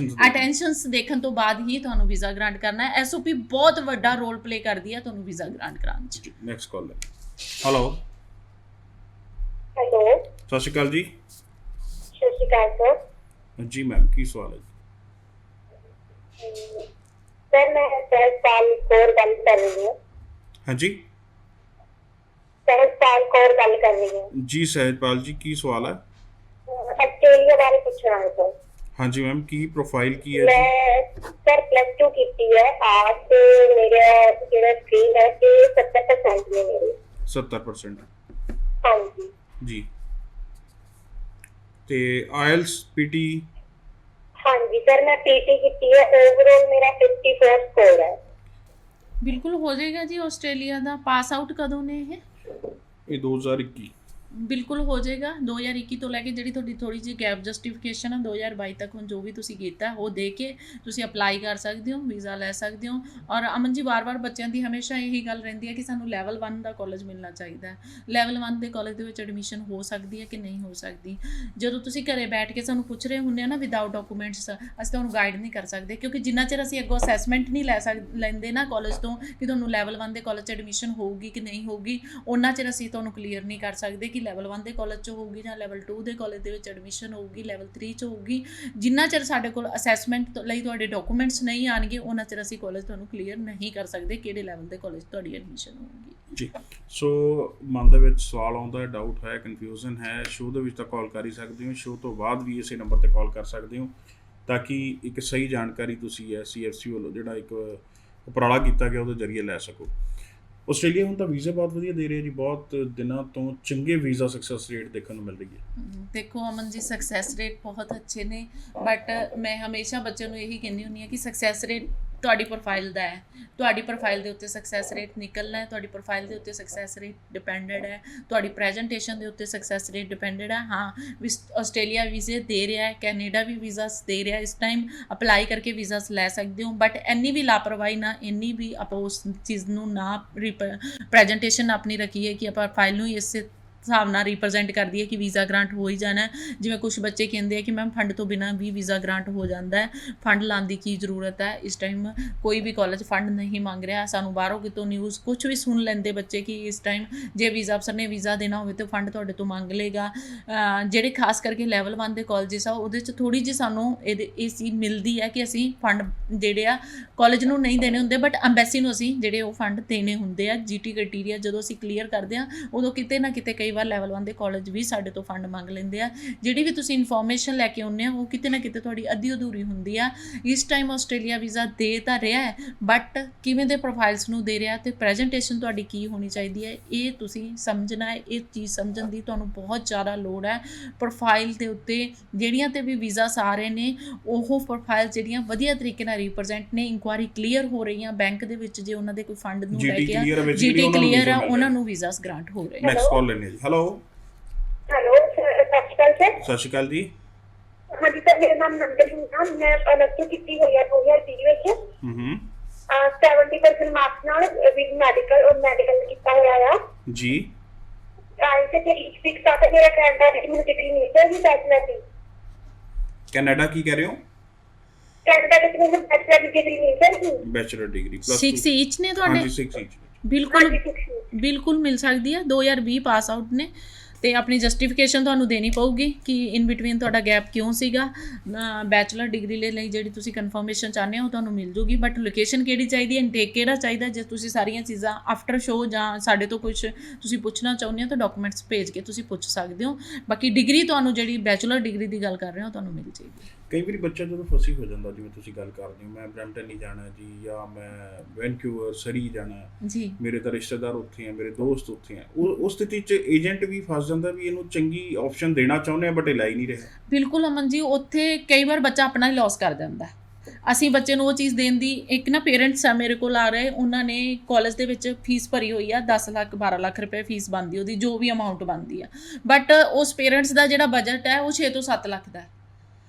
ਅਟੈਂਸ਼ਨਸ ਦੇਖਣ ਤੋਂ ਬਾਅਦ ਹੀ ਤੁਹਾਨੂੰ ਵੀਜ਼ਾ ਗ੍ਰਾਂਟ ਕਰਨਾ ਹੈ। SOP ਬਹੁਤ ਵੱਡਾ ਰੋਲ ਪਲੇ ਕਰਦੀ ਹੈ ਤੁਹਾਨੂੰ ਵੀਜ਼ਾ ਗ੍ਰਾਂਟ ਕਰਾਉਣ 'ਚ। Next call. ਹੈਲੋ ਹੈਲੋ, ਸਤਿ ਸ਼੍ਰੀ ਅਕਾਲ ਜੀ। ਸਤਿ ਸ਼੍ਰੀ ਅਕਾਲ ਸਰ। ਜੀ ਮੈਮ, ਕੀ ਸਵਾਲ ਹੈ ਜੀ? ਸਰ ਮੈਂ ਸਹਿਜਪਾਲ ਕੌਰ ਗੱਲ ਕਰ ਰਹੀ ਹਾਂ। ਹਾਂਜੀ, ਸਹਿਜਪਾਲ ਕੌਰ ਗੱਲ ਕਰ ਰਹੀ ਹਾਂ ਜੀ। ਸਹਿਜਪਾਲ ਜੀ, ਕੀ ਸਵਾਲ ਹੈ? ਆਸਟ੍ਰੇਲੀਆ ਬਾਰੇ ਪੁੱਛਣਾ ਹੈ ਸਰ। ਹਾਂਜੀ ਮੈਮ, ਕੀ ਪ੍ਰੋਫਾਈਲ ਕੀ ਹੈ ਜੀ? ਮੈਂ ਸਰ +2 ਕੀਤੀ ਹੈ। ਆਰਟ ਤੇ ਮੇਰਾ ਜਿਹੜਾ ਸਟਰੀਮ ਹੈ ਕਿ 70% ਨੇ ਮੇਰੀ। 70%? ਹਾਂਜੀ ਜੀ। ਤੇ IELTS PT? ਹਾਂਜੀ ਸਰ, ਮੈਂ PT ਕੀਤੀ ਹੈ। ਓਵਰਆਲ ਮੇਰਾ 54 ਸਕੋਰ ਹੈ। ਬਿਲਕੁਲ ਹੋ ਜਾਏਗਾ ਜੀ। ਆਸਟ੍ਰੇਲੀਆ ਦਾ ਪਾਸ ਆਊਟ ਕਦੋਂ ਨੇ ਇਹ 2021? ਬਿਲਕੁਲ ਹੋ ਜਾਏਗਾ। 2021 ਤੋਂ ਲੈ ਕੇ ਜਿਹੜੀ ਤੁਹਾਡੀ ਥੋੜੀ ਜਿਹੀ ਗੈਪ ਜਸਟੀਫਿਕੇਸ਼ਨ ਆ 2022 ਤੱਕ, ਹੁਣ ਜੋ ਵੀ ਤੁਸੀਂ ਕੀਤਾ ਉਹ ਦੇ ਕੇ ਤੁਸੀਂ ਅਪਲਾਈ ਕਰ ਸਕਦੇ ਹੋ, ਵੀਜ਼ਾ ਲੈ ਸਕਦੇ ਹੋ। ਔਰ ਅਮਨ ਜੀ, ਵਾਰ-ਵਾਰ ਬੱਚਿਆਂ ਦੀ ਹਮੇਸ਼ਾ ਇਹੀ ਗੱਲ ਰਹਿੰਦੀ ਹੈ ਕਿ ਸਾਨੂੰ ਲੈਵਲ 1 ਦਾ ਕਾਲਜ ਮਿਲਣਾ ਚਾਹੀਦਾ ਹੈ। ਲੈਵਲ 1 ਦੇ ਕਾਲਜ ਦੇ ਵਿੱਚ ਐਡਮਿਸ਼ਨ ਹੋ ਸਕਦੀ ਹੈ ਕਿ ਨਹੀਂ ਹੋ ਸਕਦੀ। ਜਦੋਂ ਤੁਸੀਂ ਘਰੇ ਬੈਠ ਕੇ ਸਾਨੂੰ ਪੁੱਛ ਰਹੇ ਹੁੰਦੇ ਆ ਨਾ ਵਿਦਆਊਟ ਡਾਕੂਮੈਂਟਸ, ਅਸੀਂ ਤੁਹਾਨੂੰ ਗਾਈਡ ਨਹੀਂ ਕਰ ਸਕਦੇ, ਕਿਉਂਕਿ ਜਿੰਨਾ ਚਿਰ ਅਸੀਂ ਅੱਗੋਂ ਅਸੈਸਮੈਂਟ ਨਹੀਂ ਲੈਂਦੇ ਨਾ ਕਾਲਜ ਤੋਂ ਕਿ ਤੁਹਾਨੂੰ ਲੈਵਲ 1 ਦੇ ਕਾਲਜ 'ਚ ਐਡਮਿਸ਼ਨ ਹੋਊਗੀ ਕਿ ਨਹੀਂ ਹੋਊਗੀ, ਉਹਨਾਂ ਚਿਰ ਅਸੀਂ ਤੁਹਾਨੂੰ ਕਲੀਅਰ ਨਹੀਂ ਕਰ ਸਕਦੇ ਕਿ ਲੈਵਲ 1 ਦੇ ਕਾਲਜ 'ਚ ਹੋਊਗੀ ਜਾਂ ਲੈਵਲ 2 ਦੇ ਕਾਲਜ ਦੇ ਵਿੱਚ ਐਡਮਿਸ਼ਨ ਹੋਊਗੀ, ਲੈਵਲ 3 'ਚ ਹੋਊਗੀ। ਜਿੰਨਾ ਚਿਰ ਸਾਡੇ ਕੋਲ ਅਸੈਸਮੈਂਟ ਲਈ ਤੁਹਾਡੇ ਡਾਕੂਮੈਂਟਸ ਨਹੀਂ ਆਉਣਗੇ, ਉਹਨਾਂ ਚਿਰ ਅਸੀਂ ਕਾਲਜ ਤੁਹਾਨੂੰ ਕਲੀਅਰ ਨਹੀਂ ਕਰ ਸਕਦੇ ਕਿਹੜੇ ਲੈਵਲ ਦੇ ਕਾਲਜ ਤੁਹਾਡੀ ਐਡਮਿਸ਼ਨ ਹੋਊਗੀ। ਜੀ। ਸੋ ਮਨ ਦੇ ਵਿੱਚ ਸਵਾਲ ਆਉਂਦਾ ਹੈ, ਡਾਊਟ ਹੈ, ਕਨਫਿਊਜ਼ਨ ਹੈ, ਸ਼ੋਅ ਦੇ ਵਿੱਚ ਤਾਂ ਕਾਲ ਕਰ ਹੀ ਸਕਦੇ ਹੋ, ਸ਼ੋਅ ਤੋਂ ਬਾਅਦ ਵੀ ਇਸੇ ਨੰਬਰ 'ਤੇ ਕਾਲ ਕਰ ਸਕਦੇ ਹੋ, ਤਾਂ ਕਿ ਇੱਕ ਸਹੀ ਜਾਣਕਾਰੀ ਤੁਸੀਂ CFC ਵੱਲੋਂ ਜਿਹੜਾ ਇੱਕ ਉਪਰਾਲਾ ਕੀਤਾ ਗਿਆ ਉਹਦੇ ਜ਼ਰੀਏ ਲੈ ਸਕੋ। ਆਸਟ੍ਰੇਲੀਆ ਹੁਣ ਤਾਂ ਵੀਜ਼ਾ ਬਹੁਤ ਵਧੀਆ ਦੇ ਰਿਹਾ ਜੀ, ਬਹੁਤ ਦਿਨਾਂ ਤੋਂ ਚੰਗੇ ਵੀਜ਼ਾ ਸਕਸੈਸ ਰੇਟ ਦੇਖਣ ਨੂੰ ਮਿਲ ਰਹੀ ਹੈ। ਦੇਖੋ ਅਮਨ ਜੀ, ਸਕਸੈਸ ਰੇਟ ਬਹੁਤ ਅੱਛੇ ਨੇ, ਬਟ ਮੈਂ ਹਮੇਸ਼ਾ ਬੱਚਿਆਂ ਨੂੰ ਇਹੀ ਕਹਿੰਦੀ ਹੁੰਦੀ ਹਾਂ ਕਿ ਸਕਸੈਸ ਰੇਟ ਤੁਹਾਡੀ ਪ੍ਰੋਫਾਈਲ ਦਾ ਹੈ। ਤੁਹਾਡੀ ਪ੍ਰੋਫਾਈਲ ਦੇ ਉੱਤੇ ਸਕਸੈਸ ਰੇਟ ਨਿਕਲਣਾ ਹੈ, ਤੁਹਾਡੀ ਪ੍ਰੋਫਾਈਲ ਦੇ ਉੱਤੇ ਸਕਸੈਸ ਰੇਟ ਡਿਪੈਂਡਡ ਹੈ, ਤੁਹਾਡੀ ਪ੍ਰੈਜੈਂਟੇਸ਼ਨ ਦੇ ਉੱਤੇ ਸਕਸੈਸ ਰੇਟ ਡਿਪੈਂਡਡ ਹੈ। ਹਾਂ, ਆਸਟ੍ਰੇਲੀਆ ਵੀਜ਼ੇ ਦੇ ਰਿਹਾ ਹੈ, ਕੈਨੇਡਾ ਵੀ ਵੀਜ਼ਾਸ ਦੇ ਰਿਹਾ ਇਸ ਟਾਈਮ, ਅਪਲਾਈ ਕਰਕੇ ਵੀਜ਼ਾਸ ਲੈ ਸਕਦੇ ਹੋ। ਬਟ ਇੰਨੀ ਵੀ ਲਾਪਰਵਾਹੀ ਨਾ, ਇੰਨੀ ਵੀ ਆਪਾਂ ਉਸ ਚੀਜ਼ ਨੂੰ ਨਾ ਪ੍ਰੈਜੈਂਟੇਸ਼ਨ ਆਪਣੀ ਰੱਖੀਏ ਕਿ ਆਪਾਂ ਫਾਈਲ ਨੂੰ ਇਸੇ ਹਿਸਾਬ ਨਾਲ ਰਿਪਰੈਜ਼ੈਂਟ ਕਰਦੀ ਹੈ ਕਿ ਵੀਜ਼ਾ ਗ੍ਰਾਂਟ ਹੋ ਹੀ ਜਾਣਾ। ਜਿਵੇਂ ਕੁਝ ਬੱਚੇ ਕਹਿੰਦੇ ਆ ਕਿ ਮੈਮ ਫੰਡ ਤੋਂ ਬਿਨਾਂ ਵੀ ਵੀਜ਼ਾ ਗ੍ਰਾਂਟ ਹੋ ਜਾਂਦਾ ਹੈ, ਫੰਡ ਲਾਉਣ ਦੀ ਕੀ ਜ਼ਰੂਰਤ ਹੈ। ਇਸ ਟਾਈਮ ਕੋਈ ਵੀ ਕਾਲਜ ਫੰਡ ਨਹੀਂ ਮੰਗ ਰਿਹਾ। ਸਾਨੂੰ ਬਾਹਰੋਂ ਕਿਤੋਂ ਨਿਊਜ਼ ਕੁਝ ਵੀ ਸੁਣ ਲੈਂਦੇ ਬੱਚੇ ਕਿ ਇਸ ਟਾਈਮ ਜੇ ਵੀਜ਼ਾ ਅਫਸਰ ਨੇ ਵੀਜ਼ਾ ਦੇਣਾ ਹੋਵੇ ਤਾਂ ਫੰਡ ਤੁਹਾਡੇ ਤੋਂ ਮੰਗ ਲਏਗਾ। ਜਿਹੜੇ ਖਾਸ ਕਰਕੇ ਲੈਵਲ 1 ਦੇ ਕਾਲਜਿਸ ਆ, ਉਹਦੇ 'ਚ ਥੋੜ੍ਹੀ ਜਿਹੀ ਸਾਨੂੰ ਇਹ ਚੀਜ਼ ਮਿਲਦੀ ਹੈ ਕਿ ਅਸੀਂ ਫੰਡ ਜਿਹੜੇ ਆ ਕਾਲਜ ਨੂੰ ਨਹੀਂ ਦੇਣੇ ਹੁੰਦੇ, ਬਟ ਅੰਬੈਸੀ ਨੂੰ ਅਸੀਂ ਜਿਹੜੇ ਉਹ ਫੰਡ ਦੇਣੇ ਹੁੰਦੇ ਆ। GT ਕ੍ਰਾਈਟੀਰੀਆ ਜਦੋਂ ਅਸੀਂ ਕਲੀਅਰ ਕਰਦੇ ਹਾਂ, ਉਦੋਂ ਕਿਤੇ ਨਾ ਕਿਤੇ ਕਈ ਵਾਰ ਲੈਵਲ 1 ਦੇ ਕਾਲਜ ਵੀ ਸਾਡੇ ਤੋਂ ਫੰਡ ਮੰਗ ਲੈਂਦੇ ਆ। ਜਿਹੜੀ ਵੀ ਤੁਸੀਂ ਇਨਫੋਰਮੇਸ਼ਨ ਲੈ ਕੇ ਆਉਂਦੇ ਆ, ਉਹ ਕਿਤੇ ਨਾ ਕਿਤੇ ਤੁਹਾਡੀ ਅੱਧੀ ਅਧੂਰੀ ਹੁੰਦੀ ਆ। ਇਸ ਟਾਈਮ ਆਸਟ੍ਰੇਲੀਆ ਵੀਜ਼ਾ ਦੇ ਤਾਂ ਰਿਹਾ ਹੈ, ਬਟ ਕਿਵੇਂ ਦੇ ਪ੍ਰੋਫਾਈਲਸ ਨੂੰ ਦੇ ਰਿਹਾ ਤੇ ਪ੍ਰੈਜੈਂਟੇਸ਼ਨ ਤੁਹਾਡੀ ਕੀ ਹੋਣੀ ਚਾਹੀਦੀ ਹੈ, ਇਹ ਤੁਸੀਂ ਸਮਝਣਾ ਹੈ। ਇਹ ਚੀਜ਼ ਸਮਝਣ ਦੀ ਤੁਹਾਨੂੰ ਬਹੁਤ ਜ਼ਿਆਦਾ ਲੋੜ ਹੈ। ਪ੍ਰੋਫਾਈਲ ਦੇ ਉੱਤੇ ਜਿਹੜੀਆਂ ਤੇ ਵੀ ਵੀਜ਼ਾਸ ਆ ਰਹੇ ਨੇ, ਉਹ ਪ੍ਰੋਫਾਈਲ ਜਿਹੜੀਆਂ ਵਧੀਆ ਤਰੀਕੇ ਨਾਲ ਰਿਪਰੈਜ਼ੈਂਟ ਨੇ, ਇਨਕੁਆਇਰੀ ਕਲੀਅਰ ਹੋ ਰਹੀਆਂ ਬੈਂਕ ਦੇ ਵਿੱਚ, ਜੇ ਉਹਨਾਂ ਦੇ ਕੋਈ ਫੰਡ ਨੂੰ ਲੈ ਕੇ GT ਕਲੀਅਰ ਆ, ਉਹਨਾਂ ਨੂੰ ਵੀਜ਼ਾਸ ਗ੍ਰਾਂਟ ਹੋ ਰਹੇ ਨੇ। ਨੈਕਸਟ ਕਾਲ ਲੈਣੇ ਜੀ। ਹੈਲੋ ਸਤਿ ਸ਼੍ਰੀ ਅਕਾਲ ਸਰ। ਸਤਿ ਸ਼੍ਰੀ ਅਕਾਲ ਜੀ। ਹਾਂਜੀ ਸਰ, ਮੇਰਾ ਨਾਮ ਨੰਦਨ ਹੈ। ਮੈਂ +2 ਕੀਤੀ ਹੋਈ ਹੈ 2020 ਵਿੱਚ। 70% ਮਾਰਕਸ ਨਾਲ ਵਿਦ ਮੈਡੀਕਲ ਔਰ ਮੈਡੀਕਲ ਕੀਤਾ ਹੋਇਆ ਆ ਜੀ ਆਇਲਟਸ ਤੇ ਫਿਕਸ ਆ ਤੇ ਮੇਰਾ ਕੈਨੇਡਾ ਵਿੱਚ ਮੈਨੂੰ ਡਿਗਰੀ ਮਿਲ ਜਾਏਗੀ ਬੈਚਲਰ ਦੀ ਕੈਨੇਡਾ ਕੀ ਕਹਿ ਰਹੇ ਹੋ ਕੈਨੇਡਾ ਵਿੱਚ ਮੈਨੂੰ ਬੈਚਲਰ ਦੀ ਡਿਗਰੀ ਮਿਲ ਜਾਏਗੀ ਬੈਚਲਰ ਡਿਗਰੀ ਪਲੱਸ 6 ਈਚ ਨੇ ਤੁਹਾਡੇ ਹਾਂਜੀ 6 ਇੰਚ ਬਿਲਕੁਲ ਹਾਂਜੀ 6 ਬਿਲਕੁਲ ਮਿਲ ਸਕਦੀ ਹੈ 2020 ਪਾਸ ਆਊਟ ਨੇ ਤੇ ਆਪਣੀ ਜਸਟੀਫਿਕੇਸ਼ਨ ਤੁਹਾਨੂੰ ਦੇਣੀ ਪਊਗੀ ਕਿ ਇਨ ਬਿਟਵੀਨ ਤੁਹਾਡਾ ਗੈਪ ਕਿਉਂ ਸੀਗਾ ਬੈਚਲਰ ਡਿਗਰੀ ਲਈ ਜਿਹੜੀ ਤੁਸੀਂ ਕਨਫਰਮੇਸ਼ਨ ਚਾਹੁੰਦੇ ਹੋ ਤੁਹਾਨੂੰ ਮਿਲ ਜੂਗੀ ਬਟ ਲੋਕੇਸ਼ਨ ਕਿਹੜੀ ਚਾਹੀਦੀ ਹੈ ਇਨਟੇਕ ਕਿਹੜਾ ਚਾਹੀਦਾ ਜੇ ਤੁਸੀਂ ਸਾਰੀਆਂ ਚੀਜ਼ਾਂ ਆਫਟਰ ਸ਼ੋ ਜਾਂ ਸਾਡੇ ਤੋਂ ਕੁਝ ਤੁਸੀਂ ਪੁੱਛਣਾ ਚਾਹੁੰਦੇ ਹੋ ਤਾਂ ਡਾਕੂਮੈਂਟਸ ਭੇਜ ਕੇ ਤੁਸੀਂ ਪੁੱਛ ਸਕਦੇ ਹੋ ਬਾਕੀ ਡਿਗਰੀ ਤੁਹਾਨੂੰ ਜਿਹੜੀ ਬੈਚਲਰ ਡਿਗਰੀ ਦੀ ਗੱਲ ਕਰ ਰਹੇ ਹੋ ਤੁਹਾਨੂੰ ਮਿਲ ਜਾਏਗੀ ਕਈ ਵਾਰੀ ਬੱਚਾ ਜਦੋਂ ਫਸੀ ਹੋ ਜਾਂਦਾ ਜਿਵੇਂ ਤੁਸੀਂ ਗੱਲ ਕਰਦੇ ਹੋ ਮੈਂ ਬਰੈਂਪਟਨ ਨਹੀਂ ਜਾਣਾ ਜੀ ਜਾਂ ਮੈਂ ਵੈਨਕੂਵਰ ਸਰੀ ਜਾਣਾ ਜੀ ਮੇਰੇ ਤਾਂ ਰਿਸ਼ਤੇਦਾਰ ਉੱਥੇ ਆ ਮੇਰੇ ਦੋਸਤ ਉੱਥੇ ਆ ਉਸ ਸਥਿਤੀ 'ਚ ਏਜੰਟ ਵੀ ਫਸ ਜਾਂਦਾ ਵੀ ਇਹਨੂੰ ਚੰਗੀ ਆਪਸ਼ਨ ਦੇਣਾ ਚਾਹੁੰਦੇ ਆ ਬਟ ਇਹ ਲੈ ਹੀ ਨਹੀਂ ਰਿਹਾ ਬਿਲਕੁਲ ਅਮਨ ਜੀ ਉੱਥੇ ਕਈ ਵਾਰ ਬੱਚਾ ਆਪਣਾ ਹੀ ਲਾਸ ਕਰ ਦਿੰਦਾ ਅਸੀਂ ਬੱਚੇ ਨੂੰ ਉਹ ਚੀਜ਼ ਦੇਣ ਦੀ ਇੱਕ ਨਾ ਪੇਰੈਂਟਸ ਆ ਮੇਰੇ ਕੋਲ ਆ ਰਹੇ ਉਹਨਾਂ ਨੇ ਕਾਲਜ ਦੇ ਵਿੱਚ ਫੀਸ ਭਰੀ ਹੋਈ ਆ 10 ਲੱਖ 12 ਲੱਖ ਰੁਪਏ ਫੀਸ ਬਣਦੀ ਉਹਦੀ ਜੋ ਵੀ ਅਮਾਊਂਟ ਬਣਦੀ ਆ ਬਟ ਉਸ ਪੇਰੈਂਟਸ ਦਾ ਜਿਹੜਾ ਬਜਟ ਹੈ ਉਹ 6 ਤੋਂ 7 ਲੱਖ ਦਾ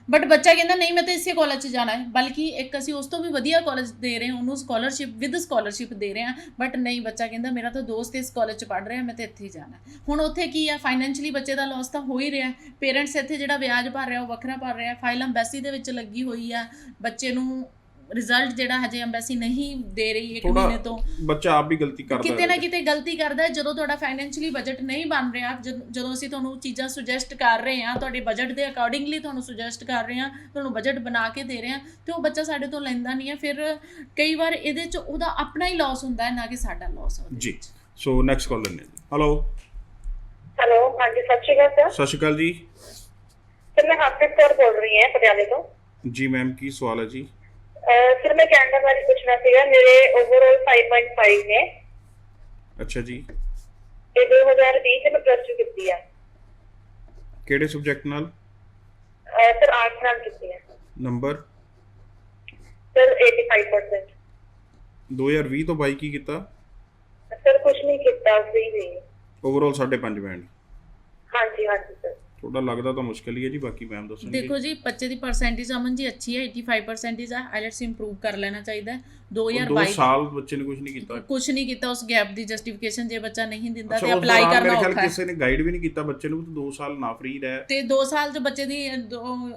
ਬਟ ਬੱਚਾ ਕਹਿੰਦਾ ਨਹੀਂ ਮੈਂ ਤਾਂ ਇਸੇ ਕਾਲਜ 'ਚ ਜਾਣਾ ਹੈ ਬਲਕਿ ਇੱਕ ਅਸੀਂ ਉਸ ਤੋਂ ਵੀ ਵਧੀਆ ਕਾਲਜ ਦੇ ਰਹੇ ਹਾਂ ਉਹਨੂੰ ਸਕਾਲਰਸ਼ਿਪ ਦੇ ਰਹੇ ਹਾਂ ਬਟ ਨਹੀਂ ਬੱਚਾ ਕਹਿੰਦਾ ਮੇਰਾ ਤਾਂ ਦੋਸਤ ਇਸ ਕਾਲਜ 'ਚ ਪੜ੍ਹ ਰਿਹਾ ਮੈਂ ਤਾਂ ਇੱਥੇ ਹੀ ਜਾਣਾ ਹੁਣ ਉੱਥੇ ਕੀ ਆ ਫਾਈਨੈਂਸ਼ਲੀ ਬੱਚੇ ਦਾ ਲਾਸ ਤਾਂ ਹੋ ਹੀ ਰਿਹਾ ਪੇਰੈਂਟਸ ਇੱਥੇ ਜਿਹੜਾ ਵਿਆਜ ਭਰ ਰਿਹਾ ਉਹ ਵੱਖਰਾ ਭਰ ਰਿਹਾ ਫਾਈਲ ਅੰਬੈਸੀ ਦੇ ਵਿੱਚ ਲੱਗੀ ਹੋਈ ਆ ਬੱਚੇ ਨੂੰ ਰਿਜ਼ਲਟ ਜਿਹੜਾ ਹਜੇ ਅੰਬੈਸੀ ਨਹੀਂ ਦੇ ਰਹੀ 1 ਮਹੀਨੇ ਤੋਂ ਬੱਚਾ ਆਪ ਵੀ ਗਲਤੀ ਕਰਦਾ ਕਿਤੇ ਨਾ ਕਿਤੇ ਗਲਤੀ ਕਰਦਾ ਜਦੋਂ ਤੁਹਾਡਾ ਫਾਈਨੈਂਸ਼ੀਅਲੀ ਬਜਟ ਨਹੀਂ ਬਣ ਰਿਹਾ ਜਦੋਂ ਅਸੀਂ ਤੁਹਾਨੂੰ ਚੀਜ਼ਾਂ ਸੁਜੈਸਟ ਕਰ ਰਹੇ ਹਾਂ ਤੁਹਾਡੇ ਬਜਟ ਦੇ ਅਕੋਰਡਿੰਗਲੀ ਤੁਹਾਨੂੰ ਸੁਜੈਸਟ ਕਰ ਰਹੇ ਹਾਂ ਤੁਹਾਨੂੰ ਬਜਟ ਬਣਾ ਕੇ ਦੇ ਰਹੇ ਹਾਂ ਤੇ ਉਹ ਬੱਚਾ ਸਾਡੇ ਤੋਂ ਲੈਂਦਾ ਨਹੀਂ ਹੈ ਫਿਰ ਕਈ ਵਾਰ ਇਹਦੇ 'ਚ ਉਹਦਾ ਆਪਣਾ ਹੀ ਲਾਸ ਹੁੰਦਾ ਹੈ ਨਾ ਕਿ ਸਾਡਾ ਲਾਸ ਜੀ ਸੋ ਨੈਕਸਟ ਕਾਲ ਲੈਂਦੇ ਜੀ ਹੈਲੋ ਹਾਂਜੀ ਸਤਿ ਸ਼੍ਰੀ ਅਕਾਲ ਸਤਿ ਸ਼੍ਰੀ ਅਕਾਲ ਜੀ ਸਰ ਮੈਂ ਹਰਪ੍ਰੀਤ ਕੌਰ ਬੋਲ ਰਹੀ ਹਾਂ ਪਟਿਆਲੇ ਤੋਂ ਜੀ ਮੈਮ ਕੀ ਸਵਾਲ ਹੈ ਜੀ ਸਰ ਮੈਂ ਕੈਨੇਡਾ ਬਾਰੇ ਪੁੱਛਣਾ ਸੀਗਾ ਮੇਰੇ ਓਵਰਆਲ 5.5 ਨੇ ਅੱਛਾ ਜੀ ਤੇ 2020 ਚ ਮੈਂ ਪਲੱਸ 2 ਕੀਤੀ ਆ ਕਿਹੜੇ ਸਬਜੈਕਟ ਨਾਲ ਸਰ ਆਰਟਸ ਨਾਲ ਕੀਤੀ ਆ ਨੰਬਰ ਸਰ 85% 2020 ਤੋਂ 22 ਕੀ ਕੀਤਾ ਸਰ ਕੁਝ ਨਹੀਂ ਕੀਤਾ ਫ੍ਰੀ ਸੀ ਓਵਰਆਲ 5.5 ਬੈਂਡ ਹਾਂਜੀ ਸਰ ਥੋੜਾ ਲੱਗਦਾ ਤਾਂ ਮੁਸ਼ਕਿਲ ਹੀ ਹੈ ਜੀ ਬਾਕੀ ਮੈਮ ਦੱਸਣਗੇ ਦੇਖੋ ਜੀ ਬੱਚੇ ਦੀ ਪਰਸੈਂਟੇਜ ਅਮਨ ਜੀ ਅੱਛੀ ਹੈ 85% ਆ ਆਈਲੈਟਸ ਇੰਪਰੂਵ ਕਰ ਲੈਣਾ ਚਾਹੀਦਾ 2022 ਸਾਲ ਬੱਚੇ ਨੇ ਕੁਝ ਨਹੀਂ ਕੀਤਾ ਕੁਝ ਨਹੀਂ ਕੀਤਾ ਉਸ ਗੈਪ ਦੀ ਜਸਟੀਫਿਕੇਸ਼ਨ ਜੇ ਬੱਚਾ ਨਹੀਂ ਦਿੰਦਾ ਅੱਛਾ, ਤੇ ਉਸ ਅਪਲਾਈ ਦੌਰਾਨ ਕਰਨਾ ਮੇਰੇ ਖਿਆਲ ਔਖਾ ਹੈ ਕਿਸੇ ਨੇ ਗਾਈਡ ਵੀ ਨਹੀਂ ਕੀਤਾ ਬੱਚੇ ਨੂੰ ਤੇ 2 ਸਾਲ ਨਾ ਫ੍ਰੀ ਰਹਿ ਤੇ 2 ਸਾਲ 'ਚ ਬੱਚੇ ਦੀ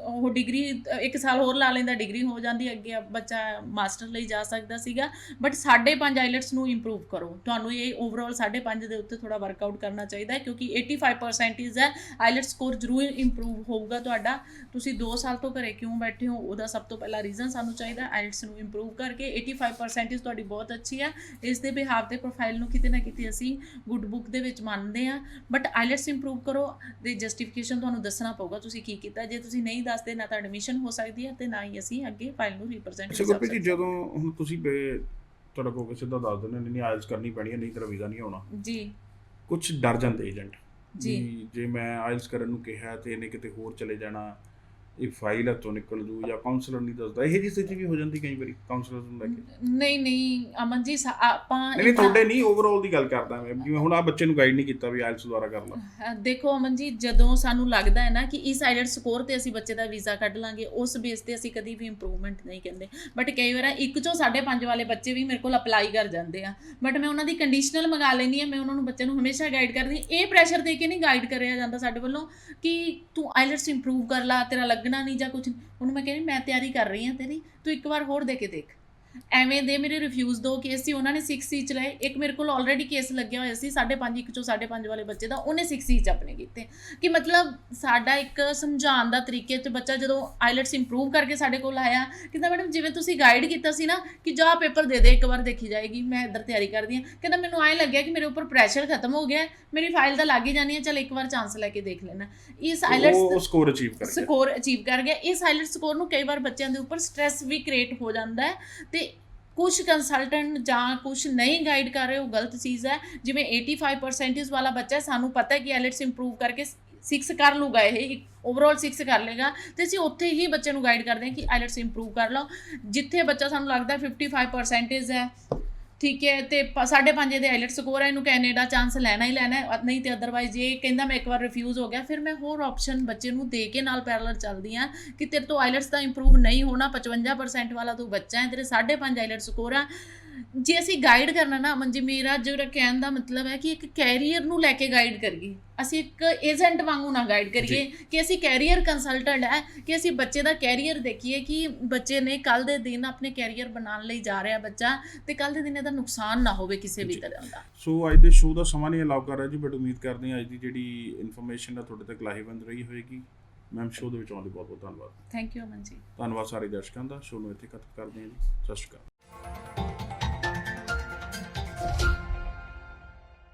ਉਹ ਡਿਗਰੀ 1 ਸਾਲ ਹੋਰ ਲਾ ਲੈਂਦਾ ਡਿਗਰੀ ਹੋ ਜਾਂਦੀ ਅੱਗੇ ਬੱਚਾ ਮਾਸਟਰ ਲਈ ਜਾ ਸਕਦਾ ਸੀਗਾ ਬਟ 5.5 ਆਈਲੈਟਸ ਨੂੰ ਇੰਪਰੂਵ ਕਰੋ ਤੁਹਾਨੂੰ ਇਹ ਓਵਰਆਲ 5.5 ਦੇ ਉੱਤੇ ਥੋੜਾ ਵਰਕਆਊਟ ਕਰਨਾ ਚਾਹੀਦਾ ਹੈ ਕਿਉਂਕਿ 85% ਹੈ ਆਈਲੈਟਸ ਸਕੋਰ ਜ਼ਰੂਰ ਇੰਪਰੂਵ ਹੋਊਗਾ ਤੁਹਾਡਾ ਤੁਸੀਂ 2 ਸਾਲ ਤੋਂ ਘਰੇ ਕਿਉਂ ਬੈਠੇ ਹੋ ਉਹਦਾ ਸਭ ਤੋਂ ਪਹਿਲਾ ਰੀਜ਼ਨ ਸਾਨੂੰ ਚਾਹੀਦਾ ਆਈਲੈਟਸ ਨੂੰ ਇੰਪਰੂਵ ਕਰਕੇ 85% ਤੁਹਾਡੀ ਬਹੁਤ ਅੱਛੀ ਹੈ ਇਸ ਦੇ ਬਿਹਾਫ ਤੇ ਪ੍ਰੋਫਾਈਲ ਨੂੰ ਕਿਤੇ ਨਾ ਕਿਤੇ ਅਸੀਂ ਗੁੱਡ ਬੁੱਕ ਦੇ ਵਿੱਚ ਮੰਨਦੇ ਹਾਂ ਬਟ ਆਈਲੈਟਸ ਇੰਪਰੂਵ ਕਰੋ ਤੇ ਜਸਟੀਫਿਕੇਸ਼ਨ ਤੁਹਾਨੂੰ ਦੱਸਣਾ ਪਊਗਾ ਤੁਸੀਂ ਕੀ ਕੀਤਾ ਜੇ ਤੁਸੀਂ ਨਹੀਂ ਦੱਸਦੇ ਨਾ ਤਾਂ ਐਡਮਿਸ਼ਨ ਹੋ ਸਕਦੀ ਹੈ ਤੇ ਨਾ ਹੀ ਅਸੀਂ ਅੱਗੇ ਫਾਈਲ ਨੂੰ ਰਿਪਰੈਜ਼ੈਂਟ ਕਰ ਗੁਰਪ੍ਰੀਤ ਜੀ ਸਕਦੇ ਜਦੋਂ ਹੁਣ ਤੁਸੀਂ ਤੁਹਾਡਾ ਕੋਲ ਸਿੱਧਾ ਦੱਸ ਦਿੰਦੇ ਨਹੀਂ ਆਇਲਸ ਕਰਨੀ ਪੈਣੀ ਹੈ ਨਹੀਂ ਤੇਰਾ ਵੀਜ਼ਾ ਨਹੀਂ ਆਉਣਾ ਜੀ ਕੁਝ ਡਰ ਜਾਂਦੇ ਏਜੰਟ ਜੀ ਜੇ ਮੈਂ ਆਇਲਸ ਕਰਨ ਨੂੰ ਕਿਹਾ ਤੇ ਇਹਨੇ ਕਿਤੇ ਹੋਰ ਚਲੇ ਜਾਣਾ ਇਹ ਫਾਈਲ ਹੱਥੋਂ ਨਿਕਲ ਜੂ ਜਾਂ ਕਾਉਂਸਲਰ ਨਹੀਂ ਦੱਸਦਾ ਇਹ ਜੀ ਸਥਿਤੀ ਵੀ ਹੋ ਜਾਂਦੀ ਕਈ ਵਾਰੀ ਕਾਉਂਸਲਰ ਨੂੰ ਲੈ ਕੇ ਨਹੀਂ ਅਮਨ ਜੀ ਆਪਾਂ ਨਹੀਂ ਤੁਹਾਡੇ ਨਹੀਂ ਓਵਰਆਲ ਦੀ ਗੱਲ ਕਰਦਾ ਮੈਂ ਜਿਵੇਂ ਹੁਣ ਆ ਬੱਚੇ ਨੂੰ ਗਾਈਡ ਨਹੀਂ ਕੀਤਾ ਵੀ ਆਇਲਸ ਦੁਆਰਾ ਕਰ ਲਾ ਦੇਖੋ ਅਮਨ ਜੀ ਜਦੋਂ ਸਾਨੂੰ ਲੱਗਦਾ ਹੈ ਨਾ ਕਿ ਇਸ ਆਈਲੈਟ ਸਕੋਰ ਤੇ ਅਸੀਂ ਬੱਚੇ ਦਾ ਵੀਜ਼ਾ ਕੱਢ ਲਾਂਗੇ ਉਸ ਬੇਸ ਤੇ ਅਸੀਂ ਕਦੀ ਵੀ ਇੰਪਰੂਵਮੈਂਟ ਨਹੀਂ ਕਹਿੰਦੇ ਬਟ ਕਈ ਵਾਰ 1 ਚੋਂ 5.5 ਵਾਲੇ ਬੱਚੇ ਵੀ ਮੇਰੇ ਕੋਲ ਅਪਲਾਈ ਕਰ ਜਾਂਦੇ ਆ ਬਟ ਮੈਂ ਉਹਨਾਂ ਦੀ ਕੰਡੀਸ਼ਨਲ ਮੰਗਾ ਲੈਂਦੀ ਹਾਂ ਮੈਂ ਉਹਨਾਂ ਨੂੰ ਬੱਚੇ ਨੂੰ ਹਮੇਸ਼ਾ ਗਾਈਡ ਕਰਦੀ ਇਹ ਪ੍ਰੈਸ਼ਰ ਦੇ ਕੇ ਨਹੀਂ ਗਾਈਡ ਕਰਿਆ ਜਾਂਦਾ ਸਾਡੇ ਵੱਲੋਂ ਕਿ ਤੂੰ ਆਈਲੈਟਸ ਇੰਪਰੂਵ ਕਰ ਲਾ ਤੇਰਾ ਲੱਗਣਾ ਨਹੀਂ ਜਾਂ ਕੁਝ ਉਹਨੂੰ ਮੈਂ ਕਹਿੰਦੀ ਮੈਂ ਤਿਆਰੀ ਕਰ ਰਹੀ ਹਾਂ ਤੇਰੀ ਤੂੰ ਇੱਕ ਵਾਰ ਹੋਰ ਦੇ ਕੇ ਦੇਖ ਐਵੇਂ ਦੇ ਮੇਰੇ ਰਿਫਿਊਜ਼ 2 ਕੇਸ ਸੀ ਉਹਨਾਂ ਨੇ 6C 'ਚ ਲਏ ਇੱਕ ਮੇਰੇ ਕੋਲ ਆਲਰੇਡੀ ਕੇਸ ਲੱਗਿਆ ਹੋਇਆ ਸੀ 5.5 1 ਚੋਂ 5.5 ਵਾਲੇ ਬੱਚੇ ਦਾ ਉਹਨੇ 6C 'ਚ ਆਪਣੇ ਕੀਤੇ ਕਿ ਮਤਲਬ ਸਾਡਾ ਇੱਕ ਸਮਝਾਉਣ ਦਾ ਤਰੀਕੇ 'ਚ ਬੱਚਾ ਜਦੋਂ ਆਈਲੈਟਸ ਇੰਪਰੂਵ ਕਰਕੇ ਸਾਡੇ ਕੋਲ ਆਇਆ ਕਹਿੰਦਾ ਮੈਡਮ ਜਿਵੇਂ ਤੁਸੀਂ ਗਾਈਡ ਕੀਤਾ ਸੀ ਨਾ ਕਿ ਜਾ ਪੇਪਰ ਦੇ ਇੱਕ ਵਾਰ ਦੇਖੀ ਜਾਏਗੀ ਮੈਂ ਇੱਧਰ ਤਿਆਰੀ ਕਰਦੀ ਹਾਂ ਕਹਿੰਦਾ ਮੈਨੂੰ ਐਂ ਲੱਗਿਆ ਕਿ ਮੇਰੇ ਉੱਪਰ ਪ੍ਰੈਸ਼ਰ ਖਤਮ ਹੋ ਗਿਆ ਮੇਰੀ ਫਾਈਲ ਤਾਂ ਲੱਗ ਹੀ ਜਾਣੀ ਹੈ ਚੱਲ ਇੱਕ ਵਾਰ ਚਾਂਸ ਲੈ ਕੇ ਦੇਖ ਲੈਣਾ ਇਸ ਆਈਲੈਟਸ ਸਕੋਰ ਅਚੀਵ ਕਰ ਗਿਆ ਇਸ ਆਈਲੈਟਸ ਸਕੋਰ ਨੂੰ ਕਈ ਵਾਰ ਬੱਚਿਆਂ ਦੇ ਉੱਪਰ ਸਟ੍ਰੈਸ ਵੀ ਕ੍ਰੀਏਟ ਹੋ ਜਾਂਦਾ ਹੈ ਤੇ ਕੁਝ ਕੰਸਲਟੈਂਟ ਜਾਂ ਕੁਝ ਨਹੀਂ ਗਾਈਡ ਕਰ ਰਹੇ ਉਹ ਗਲਤ ਚੀਜ਼ ਹੈ ਜਿਵੇਂ 85% ਵਾਲਾ ਬੱਚਾ ਸਾਨੂੰ ਪਤਾ ਹੈ ਕਿ ਆਈਲੈਟਸ ਇੰਪਰੂਵ ਕਰਕੇ 6 ਕਰ ਲੂਗਾ ਇਹ ਓਵਰਆਲ 6 ਕਰ ਲੇਗਾ ਤੇ ਅਸੀਂ ਉੱਥੇ ਹੀ ਬੱਚੇ ਨੂੰ ਗਾਈਡ ਕਰਦੇ ਹਾਂ ਕਿ ਆਈਲੈਟਸ ਇੰਪਰੂਵ ਕਰ ਲਓ ਜਿੱਥੇ ਬੱਚਾ ਸਾਨੂੰ ਲੱਗਦਾ 55% ਹੈ ਠੀਕ ਹੈ, ਤੇ 5.5 ਦੇ ਆਈਲੈਟ ਸਕੋਰ ਹੈ, ਇਹਨੂੰ ਕੈਨੇਡਾ ਚਾਂਸ ਲੈਣਾ ਹੀ ਲੈਣਾ ਹੈ, ਨਹੀਂ ਤੇ ਅਦਰਵਾਈਜ਼ ਜੇ ਕਹਿੰਦਾ ਮੈਂ ਇੱਕ ਵਾਰ ਰਿਫਿਊਜ਼ ਹੋ ਗਿਆ, ਫਿਰ ਮੈਂ ਹੋਰ ਆਪਸ਼ਨ ਬੱਚੇ ਨੂੰ ਦੇ ਕੇ ਨਾਲ ਪੈਰਲਲ ਚੱਲਦੀ ਹਾਂ ਕਿ ਤੇਰੇ ਤੋਂ ਆਈਲੈਟਸ ਦਾ ਇੰਪਰੂਵ ਨਹੀਂ ਹੋਣਾ, 55% ਵਾਲਾ ਤੂੰ ਬੱਚਾ ਹੈ, ਤੇਰੇ 5.5 ਆਈਲੈਟ ਸਕੋਰ ਆ। ਜੇ ਅਸੀਂ ਗਾਈਡ ਕਰਨਾ ਨਾ ਅਮਨ ਜੀ, ਮੇਰਾ ਜਿਹੜਾ ਕਹਿਣ ਦਾ ਮਤਲਬ ਹੈ ਕਿ ਇੱਕ ਕੈਰੀਅਰ ਨੂੰ ਲੈ ਕੇ ਗਾਈਡ ਕਰੀਏ, ਅਸੀਂ ਇੱਕ ਏਜੰਟ ਵਾਂਗੂ ਨਾ ਗਾਈਡ ਕਰੀਏ ਕਿ ਅਸੀਂ ਕੈਰੀਅਰ ਕੰਸਲਟੈਂਟ ਹੈ, ਕਿ ਅਸੀਂ ਬੱਚੇ ਦਾ ਕੈਰੀਅਰ ਦੇਖੀਏ ਕਿ ਬੱਚੇ ਨੇ ਕੱਲ ਦੇ ਦਿਨ ਆਪਣੇ ਕੈਰੀਅਰ ਬਣਾਉਣ ਲਈ ਜਾ ਰਿਹਾ ਬੱਚਾ, ਤੇ ਕੱਲ ਦੇ ਦਿਨ ਇਹਦਾ ਨੁਕਸਾਨ ਨਾ ਹੋਵੇ ਕਿਸੇ ਵੀ ਤਰ੍ਹਾਂ ਦਾ। ਸੋ ਅੱਜ ਦੇ ਸ਼ੋਅ ਦਾ ਸਮਾਂ ਨਹੀਂ ਅਲਾਉ ਕਰ ਰਿਹਾ ਜੀ, ਬਟ ਉਮੀਦ ਕਰਦੇ ਹਾਂ ਅੱਜ ਦੀ ਜਿਹੜੀ ਇਨਫੋਰਮੇਸ਼ਨ ਆ ਤੁਹਾਡੇ ਤੱਕ ਲਾਹੇਵੰਦ ਰਹੀ ਹੋਏਗੀ। ਮੈਮ ਸ਼ੋਅ ਦੇ ਵਿੱਚ ਆਉਣ ਲਈ ਬਹੁਤ ਬਹੁਤ ਧੰਨਵਾਦ। Thank you Aman ji. ਧੰਨਵਾਦ ਸਾਰੇ ਦਰਸ਼ਕਾਂ ਦਾ। ਸ਼ੋਅ ਨੂੰ ਇੱਥੇ ਖਤਮ ਕਰਦੇ ਹਾਂ ਜੀ। ਸਤਿ ਸ਼੍ਰੀ ਅਕਾਲ।